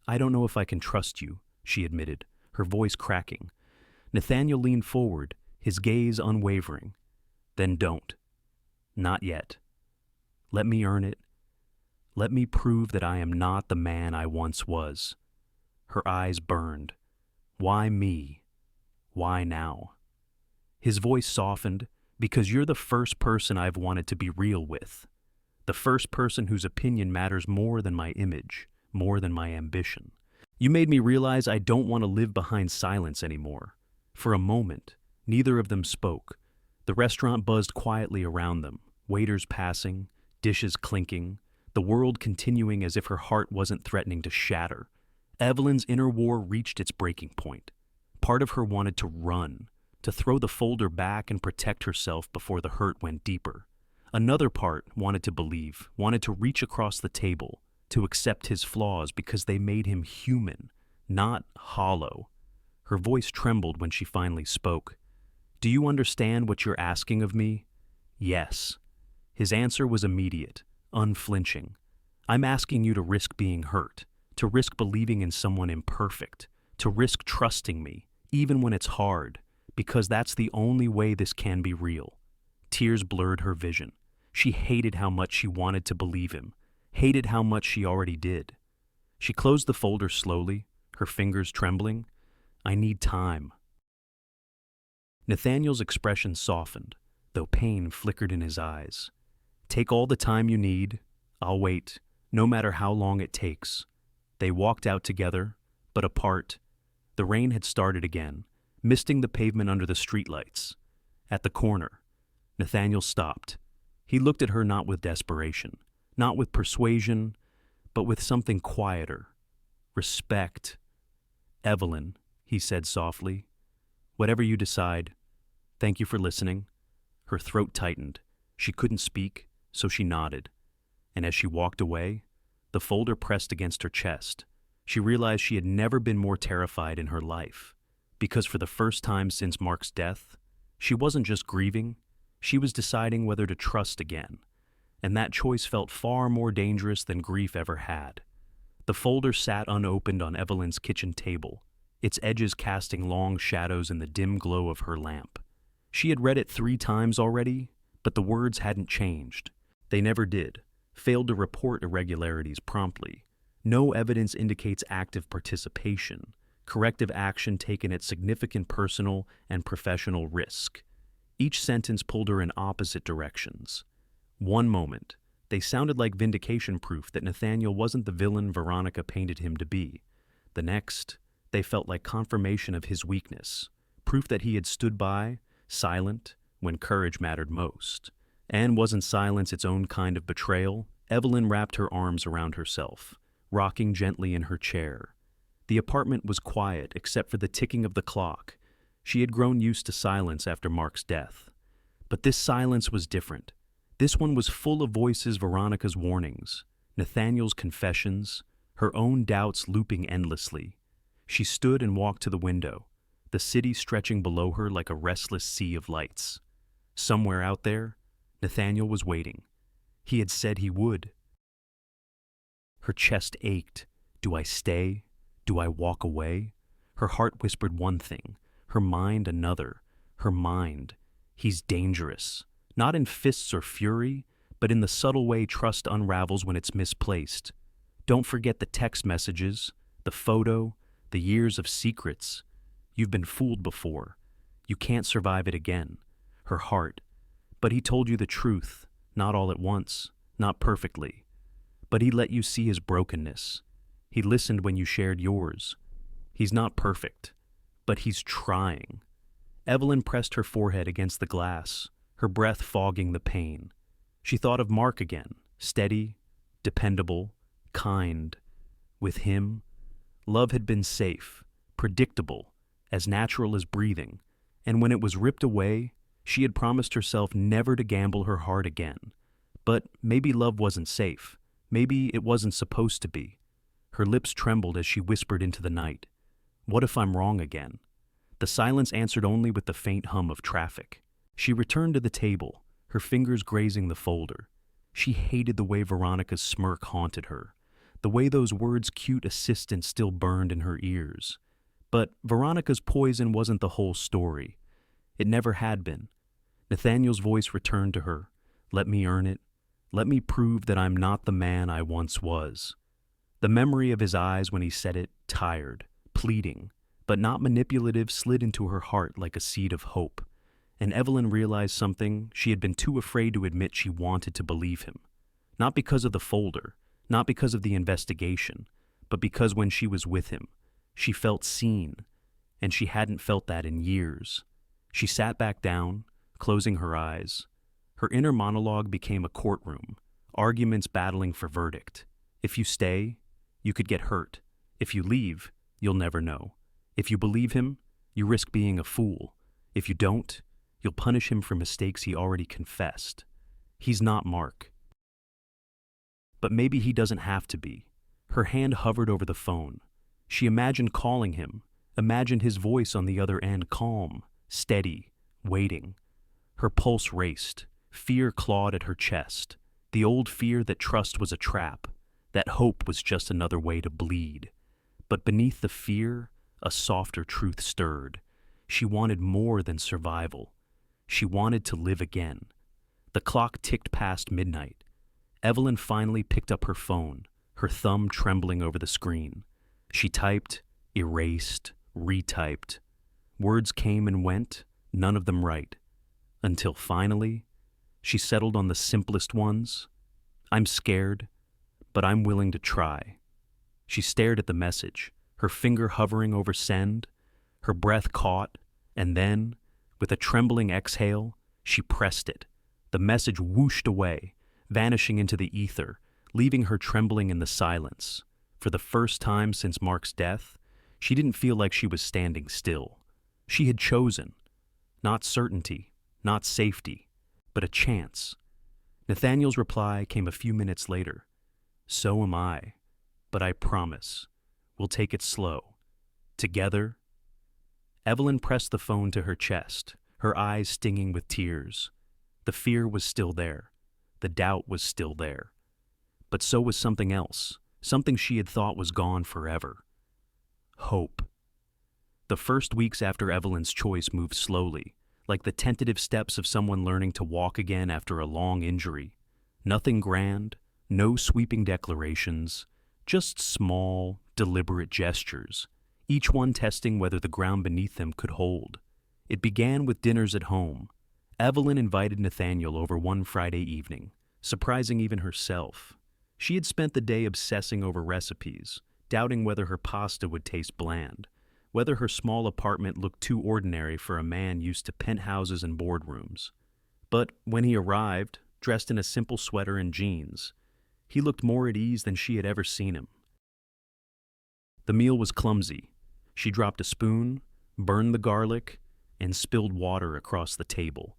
Speaker 1: "I don't know if I can trust you," she admitted, her voice cracking. Nathaniel leaned forward, his gaze unwavering. Then don't. Not yet. Let me earn it. Let me prove that I am not the man I once was. Her eyes burned. Why me? Why now? His voice softened, because you're the first person I've wanted to be real with. The first person whose opinion matters more than my image, more than my ambition. You made me realize I don't want to live behind silence anymore. For a moment, neither of them spoke. The restaurant buzzed quietly around them, waiters passing, dishes clinking, the world continuing as if her heart wasn't threatening to shatter. Evelyn's inner war reached its breaking point. Part of her wanted to run, to throw the folder back and protect herself before the hurt went deeper. Another part wanted to believe, wanted to reach across the table, to accept his flaws because they made him human, not hollow. Her voice trembled when she finally spoke. Do you understand what you're asking of me? Yes. His answer was immediate, unflinching. I'm asking you to risk being hurt, to risk believing in someone imperfect, to risk trusting me, even when it's hard, because that's the only way this can be real. Tears blurred her vision. She hated how much she wanted to believe him, hated how much she already did. She closed the folder slowly, her fingers trembling. I need time. Nathaniel's expression softened, though pain flickered in his eyes. Take all the time you need. I'll wait, no matter how long it takes. They walked out together, but apart. The rain had started again, misting the pavement under the streetlights. At the corner, Nathaniel stopped. He looked at her not with desperation, not with persuasion, but with something quieter. Respect. Evelyn, he said softly, whatever you decide, thank you for listening. Her throat tightened. She couldn't speak, so she nodded. And as she walked away, the folder pressed against her chest. She realized she had never been more terrified in her life, because for the first time since Mark's death, she wasn't just grieving, she was deciding whether to trust again, and that choice felt far more dangerous than grief ever had. The folder sat unopened on Evelyn's kitchen table, its edges casting long shadows in the dim glow of her lamp. She had read it 3 times already, but the words hadn't changed. They never did, failed to report irregularities promptly. No evidence indicates active participation, corrective action taken at significant personal and professional risk. Each sentence pulled her in opposite directions. One moment, they sounded like vindication proof that Nathaniel wasn't the villain Veronica painted him to be. The next, they felt like confirmation of his weakness, proof that he had stood by, silent, when courage mattered most. And wasn't silence its own kind of betrayal? Evelyn wrapped her arms around herself, rocking gently in her chair. The apartment was quiet except for the ticking of the clock. She had grown used to silence after Mark's death. But this silence was different. This one was full of voices, Veronica's warnings, Nathaniel's confessions, her own doubts looping endlessly. She stood and walked to the window, the city stretching below her like a restless sea of lights. Somewhere out there, Nathaniel was waiting. He had said he would. Her chest ached. Do I stay? Do I walk away? Her heart whispered one thing, her mind another. Her mind, he's dangerous. Not in fists or fury, but in the subtle way trust unravels when it's misplaced. Don't forget the text messages, the photo, the years of secrets. You've been fooled before. You can't survive it again. Her heart. But he told you the truth, not all at once, not perfectly. But he let you see his brokenness. He listened when you shared yours. He's not perfect, but he's trying. Evelyn pressed her forehead against the glass, her breath fogging the pain. She thought of Mark again, steady, dependable, kind. With him, love had been safe, predictable, as natural as breathing, and when it was ripped away, she had promised herself never to gamble her heart again. But maybe love wasn't safe. Maybe it wasn't supposed to be. Her lips trembled as she whispered into the night. What if I'm wrong again? The silence answered only with the faint hum of traffic. She returned to the table, her fingers grazing the folder. She hated the way Veronica's smirk haunted her, the way those words cute assistant still burned in her ears. But Veronica's poison wasn't the whole story. It never had been. Nathaniel's voice returned to her. Let me earn it. Let me prove that I'm not the man I once was. The memory of his eyes when he said it, tired, pleading, but not manipulative, slid into her heart like a seed of hope. And Evelyn realized something she had been too afraid to admit. She wanted to believe him. Not because of the folder, not because of the investigation, but because when she was with him, she felt seen, and she hadn't felt that in years. She sat back down, closing her eyes. Her inner monologue became a courtroom, arguments battling for verdict. If you stay, you could get hurt. If you leave, you'll never know. If you believe him, you risk being a fool. If you don't, you'll punish him for mistakes he already confessed. He's not Mark. But maybe he doesn't have to be. Her hand hovered over the phone. She imagined calling him, imagined his voice on the other end, calm, steady, waiting. Her pulse raced. Fear clawed at her chest. The old fear that trust was a trap, that hope was just another way to bleed. But beneath the fear, a softer truth stirred. She wanted more than survival. She wanted to live again. The clock ticked past midnight. Evelyn finally picked up her phone, her thumb trembling over the screen. She typed, erased, retyped. Words came and went, none of them right. Until finally, she settled on the simplest ones. I'm scared, but I'm willing to try. She stared at the message, her finger hovering over send, her breath caught, and then, with a trembling exhale, she pressed it. The message whooshed away, vanishing into the ether, leaving her trembling in the silence. For the first time since Mark's death, she didn't feel like she was standing still. She had chosen. Not certainty, not safety, but a chance. Nathaniel's reply came a few minutes later. So am I, but I promise, we'll take it slow. Together. Evelyn pressed the phone to her chest, her eyes stinging with tears. The fear was still there. The doubt was still there. But so was something else, something she had thought was gone forever. Hope. The first weeks after Evelyn's choice moved slowly, like the tentative steps of someone learning to walk again after a long injury. Nothing grand, no sweeping declarations, just small, deliberate gestures, each one testing whether the ground beneath them could hold. It began with dinners at home. Evelyn invited Nathaniel over one Friday evening, surprising even herself. She had spent the day obsessing over recipes, doubting whether her pasta would taste bland, whether her small apartment looked too ordinary for a man used to penthouses and boardrooms. But when he arrived, dressed in a simple sweater and jeans, he looked more at ease than she had ever seen him. The meal was clumsy. She dropped a spoon, burned the garlic, and spilled water across the table.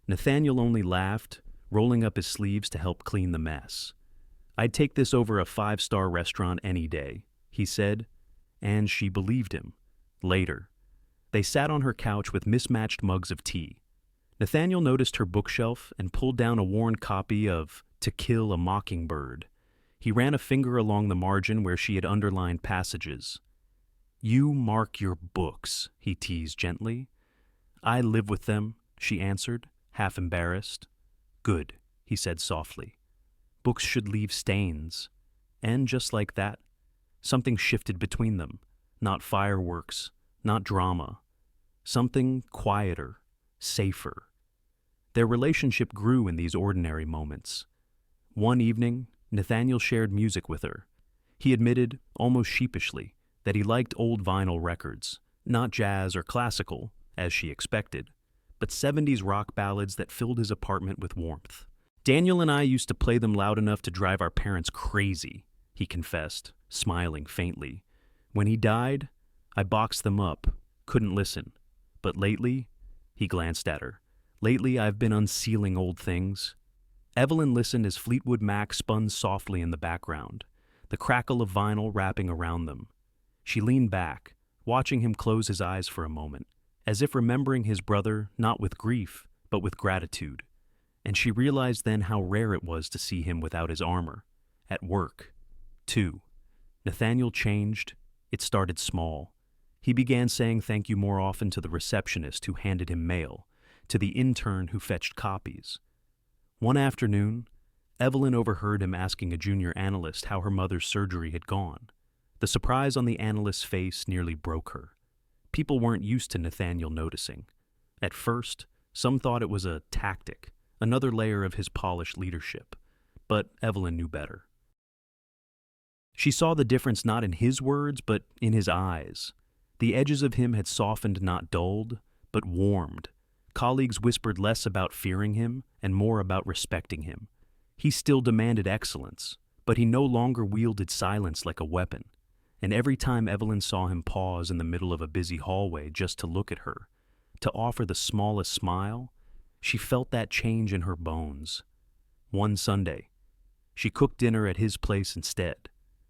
Speaker 1: Nathaniel only laughed, rolling up his sleeves to help clean the mess. I'd take this over a 5-star restaurant any day, he said, and she believed him. Later, they sat on her couch with mismatched mugs of tea. Nathaniel noticed her bookshelf and pulled down a worn copy of To Kill a Mockingbird. He ran a finger along the margin where she had underlined passages. You mark your books, he teased gently. I live with them, she answered, half embarrassed. Good, he said softly. Books should leave stains. And just like that, something shifted between them. Not fireworks, not drama. Something quieter, safer. Their relationship grew in these ordinary moments. One evening, Nathaniel shared music with her. He admitted, almost sheepishly, that he liked old vinyl records, not jazz or classical, as she expected, but 70s rock ballads that filled his apartment with warmth. Daniel and I used to play them loud enough to drive our parents crazy, he confessed, smiling faintly. When he died, I boxed them up, couldn't listen. But lately, he glanced at her, lately I've been unsealing old things. Evelyn listened as Fleetwood Mac spun softly in the background, the crackle of vinyl wrapping around them. She leaned back, watching him close his eyes for a moment, as if remembering his brother not with grief, but with gratitude. And she realized then how rare it was to see him without his armor. At work, too. Nathaniel changed. It started small. He began saying thank you more often to the receptionist who handed him mail, to the intern who fetched copies. One afternoon, Evelyn overheard him asking a junior analyst how her mother's surgery had gone. The surprise on the analyst's face nearly broke her. People weren't used to Nathaniel noticing. At first, some thought it was a tactic, another layer of his polished leadership. But Evelyn knew better. She saw the difference not in his words, but in his eyes. The edges of him had softened, not dulled, but warmed. Colleagues whispered less about fearing him and more about respecting him. He still demanded excellence, but he no longer wielded silence like a weapon. And every time Evelyn saw him pause in the middle of a busy hallway just to look at her, to offer the smallest smile, she felt that change in her bones. One Sunday, she cooked dinner at his place instead.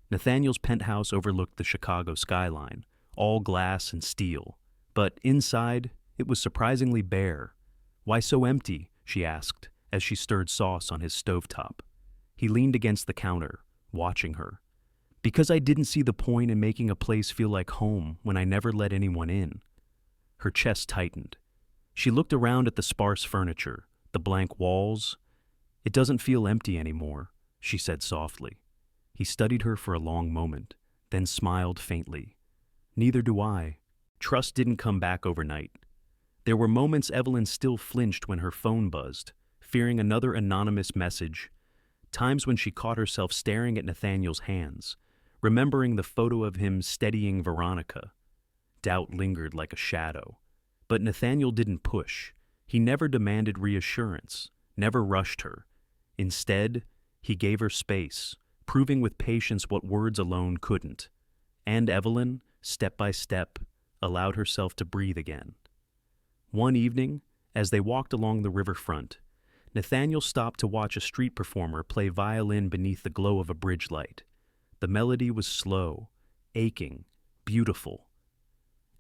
Speaker 1: Nathaniel's penthouse overlooked the Chicago skyline, all glass and steel. But inside, it was surprisingly bare. "Why so empty?" she asked, as she stirred sauce on his stovetop. He leaned against the counter, watching her. "Because I didn't see the point in making a place feel like home when I never let anyone in." Her chest tightened. She looked around at the sparse furniture, the blank walls. "It doesn't feel empty anymore," she said softly. He studied her for a long moment, then smiled faintly. "Neither do I." Trust didn't come back overnight. There were moments Evelyn still flinched when her phone buzzed, fearing another anonymous message. Times when she caught herself staring at Nathaniel's hands, remembering the photo of him steadying Veronica. Doubt lingered like a shadow. But Nathaniel didn't push. He never demanded reassurance, never rushed her. Instead, he gave her space, proving with patience what words alone couldn't. And Evelyn, step by step, allowed herself to breathe again. One evening, as they walked along the riverfront, Nathaniel stopped to watch a street performer play violin beneath the glow of a bridge light. The melody was slow, aching, beautiful.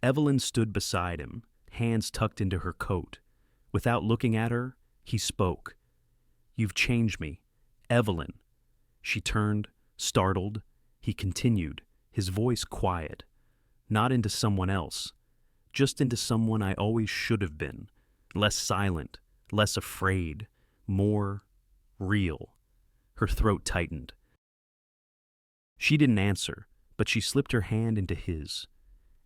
Speaker 1: Evelyn stood beside him, hands tucked into her coat. Without looking at her, he spoke. "You've changed me, Evelyn." She turned, startled. He continued, his voice quiet. "Not into someone else, just into someone I always should have been. Less silent, less afraid, more real." Her throat tightened. She didn't answer, but she slipped her hand into his.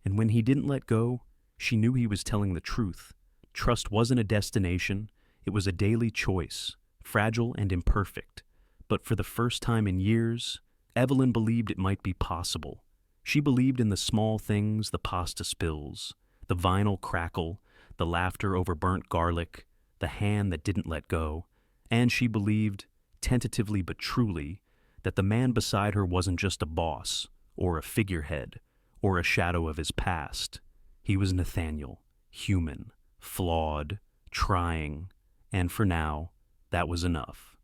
Speaker 1: And when he didn't let go, she knew he was telling the truth. Trust wasn't a destination, it was a daily choice, fragile and imperfect. But for the first time in years, Evelyn believed it might be possible. She believed in the small things, the pasta spills, the vinyl crackle, the laughter over burnt garlic, the hand that didn't let go. And she believed, tentatively but truly, that the man beside her wasn't just a boss, or a figurehead, or a shadow of his past. He was Nathaniel, human, flawed, trying, and for now, that was enough.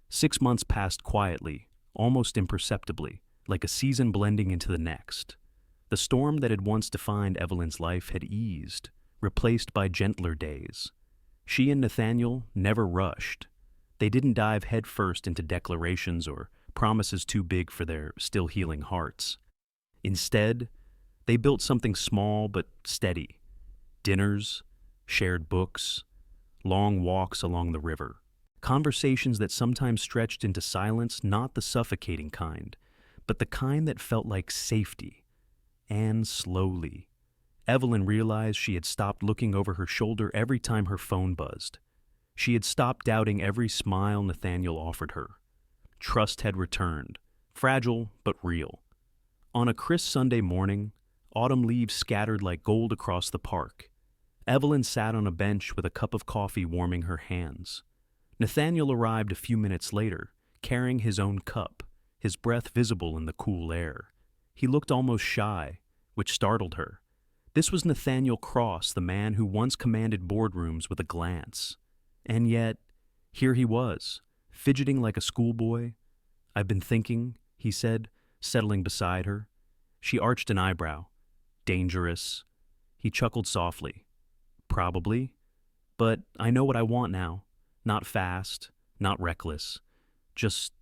Speaker 1: 6 months passed quietly, almost imperceptibly, like a season blending into the next. The storm that had once defined Evelyn's life had eased, replaced by gentler days. She and Nathaniel never rushed. They didn't dive headfirst into declarations or promises too big for their still healing hearts. Instead, they built something small but steady. Dinners, shared books, long walks along the river. Conversations that sometimes stretched into silence, not the suffocating kind, but the kind that felt like safety. And slowly, Evelyn realized she had stopped looking over her shoulder every time her phone buzzed. She had stopped doubting every smile Nathaniel offered her. Trust had returned, fragile but real. On a crisp Sunday morning, autumn leaves scattered like gold across the park. Evelyn sat on a bench with a cup of coffee warming her hands. Nathaniel arrived a few minutes later, carrying his own cup, his breath visible in the cool air. He looked almost shy, which startled her. This was Nathaniel Cross, the man who once commanded boardrooms with a glance. And yet, here he was, fidgeting like a schoolboy. "I've been thinking," he said, settling beside her. She arched an eyebrow. "Dangerous." He chuckled softly. "Probably. But I know what I want now. Not fast, not reckless. Just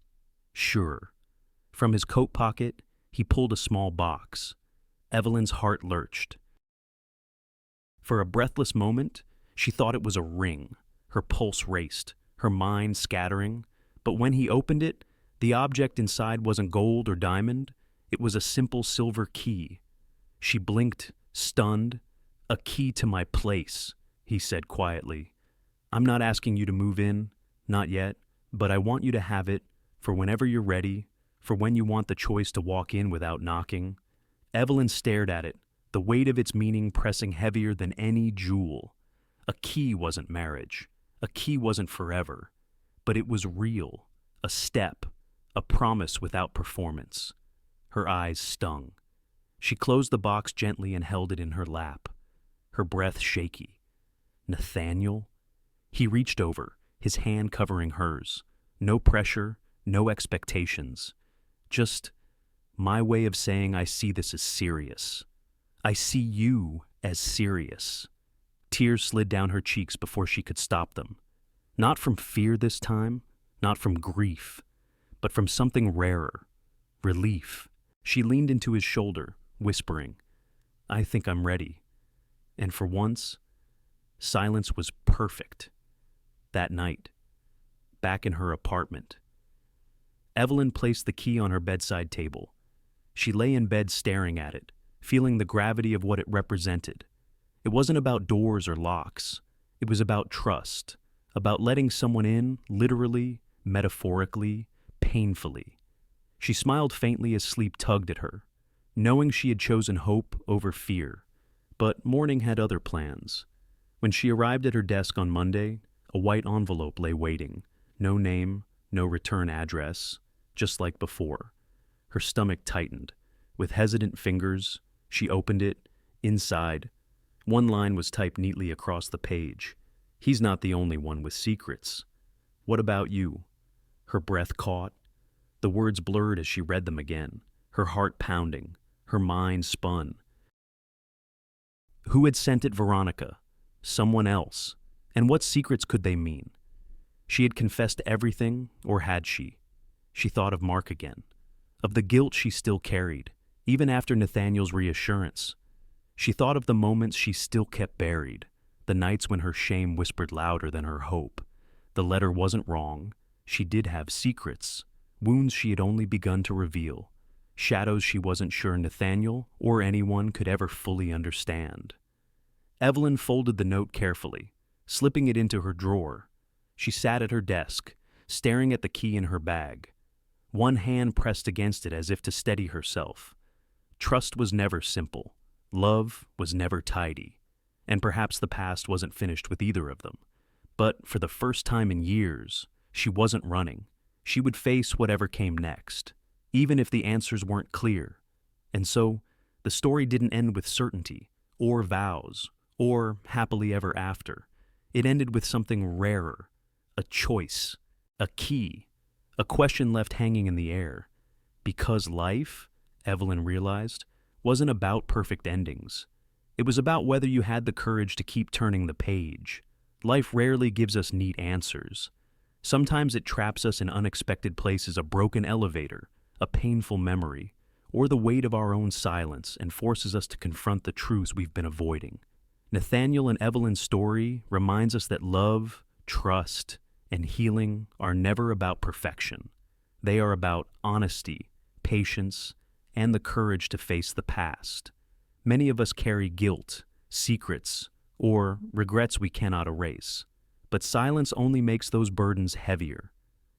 Speaker 1: sure." From his coat pocket, he pulled a small box. Evelyn's heart lurched. For a breathless moment, she thought it was a ring. Her pulse raced, her mind scattering. But when he opened it, the object inside wasn't gold or diamond. It was a simple silver key. She blinked, stunned. "A key to my place," he said quietly. "I'm not asking you to move in, not yet, but I want you to have it for whenever you're ready, for when you want the choice to walk in without knocking." Evelyn stared at it, the weight of its meaning pressing heavier than any jewel. A key wasn't marriage. A key wasn't forever. But it was real, a step, a promise without performance. Her eyes stung. She closed the box gently and held it in her lap, her breath shaky. Nathaniel? He reached over, his hand covering hers. No pressure, no expectations. Just my way of saying I see this as serious. I see you as serious. Tears slid down her cheeks before she could stop them. Not from fear this time, not from grief, but from something rarer, relief. She leaned into his shoulder, whispering, "I think I'm ready." And for once, silence was perfect. That night, back in her apartment, Evelyn placed the key on her bedside table. She lay in bed staring at it, feeling the gravity of what it represented. It wasn't about doors or locks. It was about trust, about letting someone in, literally, metaphorically, painfully. She smiled faintly as sleep tugged at her, knowing she had chosen hope over fear. But morning had other plans. When she arrived at her desk on Monday, a white envelope lay waiting. No name, no return address, just like before. Her stomach tightened. With hesitant fingers, she opened it. Inside, one line was typed neatly across the page. "He's not the only one with secrets. What about you?" Her breath caught. The words blurred as she read them again, her heart pounding, her mind spun. Who had sent it Veronica? Someone else. And what secrets could they mean? She had confessed everything, or had she? She thought of Mark again, of the guilt she still carried, even after Nathaniel's reassurance. She thought of the moments she still kept buried, the nights when her shame whispered louder than her hope. The letter wasn't wrong. She did have secrets, wounds she had only begun to reveal, shadows she wasn't sure Nathaniel or anyone could ever fully understand. Evelyn folded the note carefully, slipping it into her drawer. She sat at her desk, staring at the key in her bag. One hand pressed against it as if to steady herself. Trust was never simple. Love was never tidy. And perhaps the past wasn't finished with either of them. But for the first time in years, she wasn't running. She would face whatever came next, even if the answers weren't clear. And so, the story didn't end with certainty, or vows, or happily ever after. It ended with something rarer, a choice, a key, a question left hanging in the air. Because life, Evelyn realized, wasn't about perfect endings. It was about whether you had the courage to keep turning the page. Life rarely gives us neat answers. Sometimes it traps us in unexpected places, a broken elevator, a painful memory, or the weight of our own silence, and forces us to confront the truths we've been avoiding. Nathaniel and Evelyn's story reminds us that love, trust, and healing are never about perfection. They are about honesty, patience, and the courage to face the past. Many of us carry guilt, secrets, or regrets we cannot erase. But silence only makes those burdens heavier.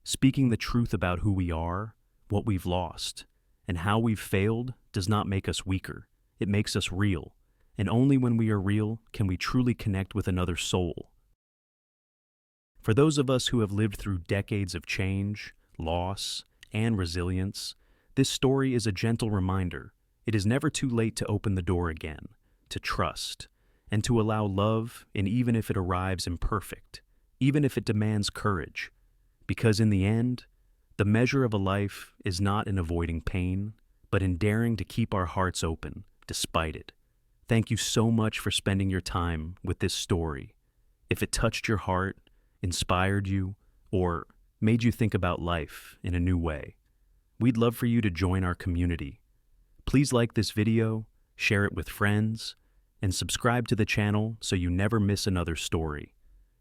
Speaker 1: Speaking the truth about who we are, what we've lost, and how we've failed does not make us weaker. It makes us real. And only when we are real can we truly connect with another soul. For those of us who have lived through decades of change, loss, and resilience, this story is a gentle reminder. It is never too late to open the door again, to trust, and to allow love, and even if it arrives imperfect, even if it demands courage. Because in the end, the measure of a life is not in avoiding pain, but in daring to keep our hearts open, despite it. Thank you so much for spending your time with this story. If it touched your heart, inspired you, or made you think about life in a new way, we'd love for you to join our community. Please like this video, share it with friends, and subscribe to the channel so you never miss another story.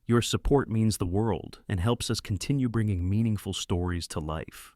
Speaker 1: Your support means the world and helps us continue bringing meaningful stories to life.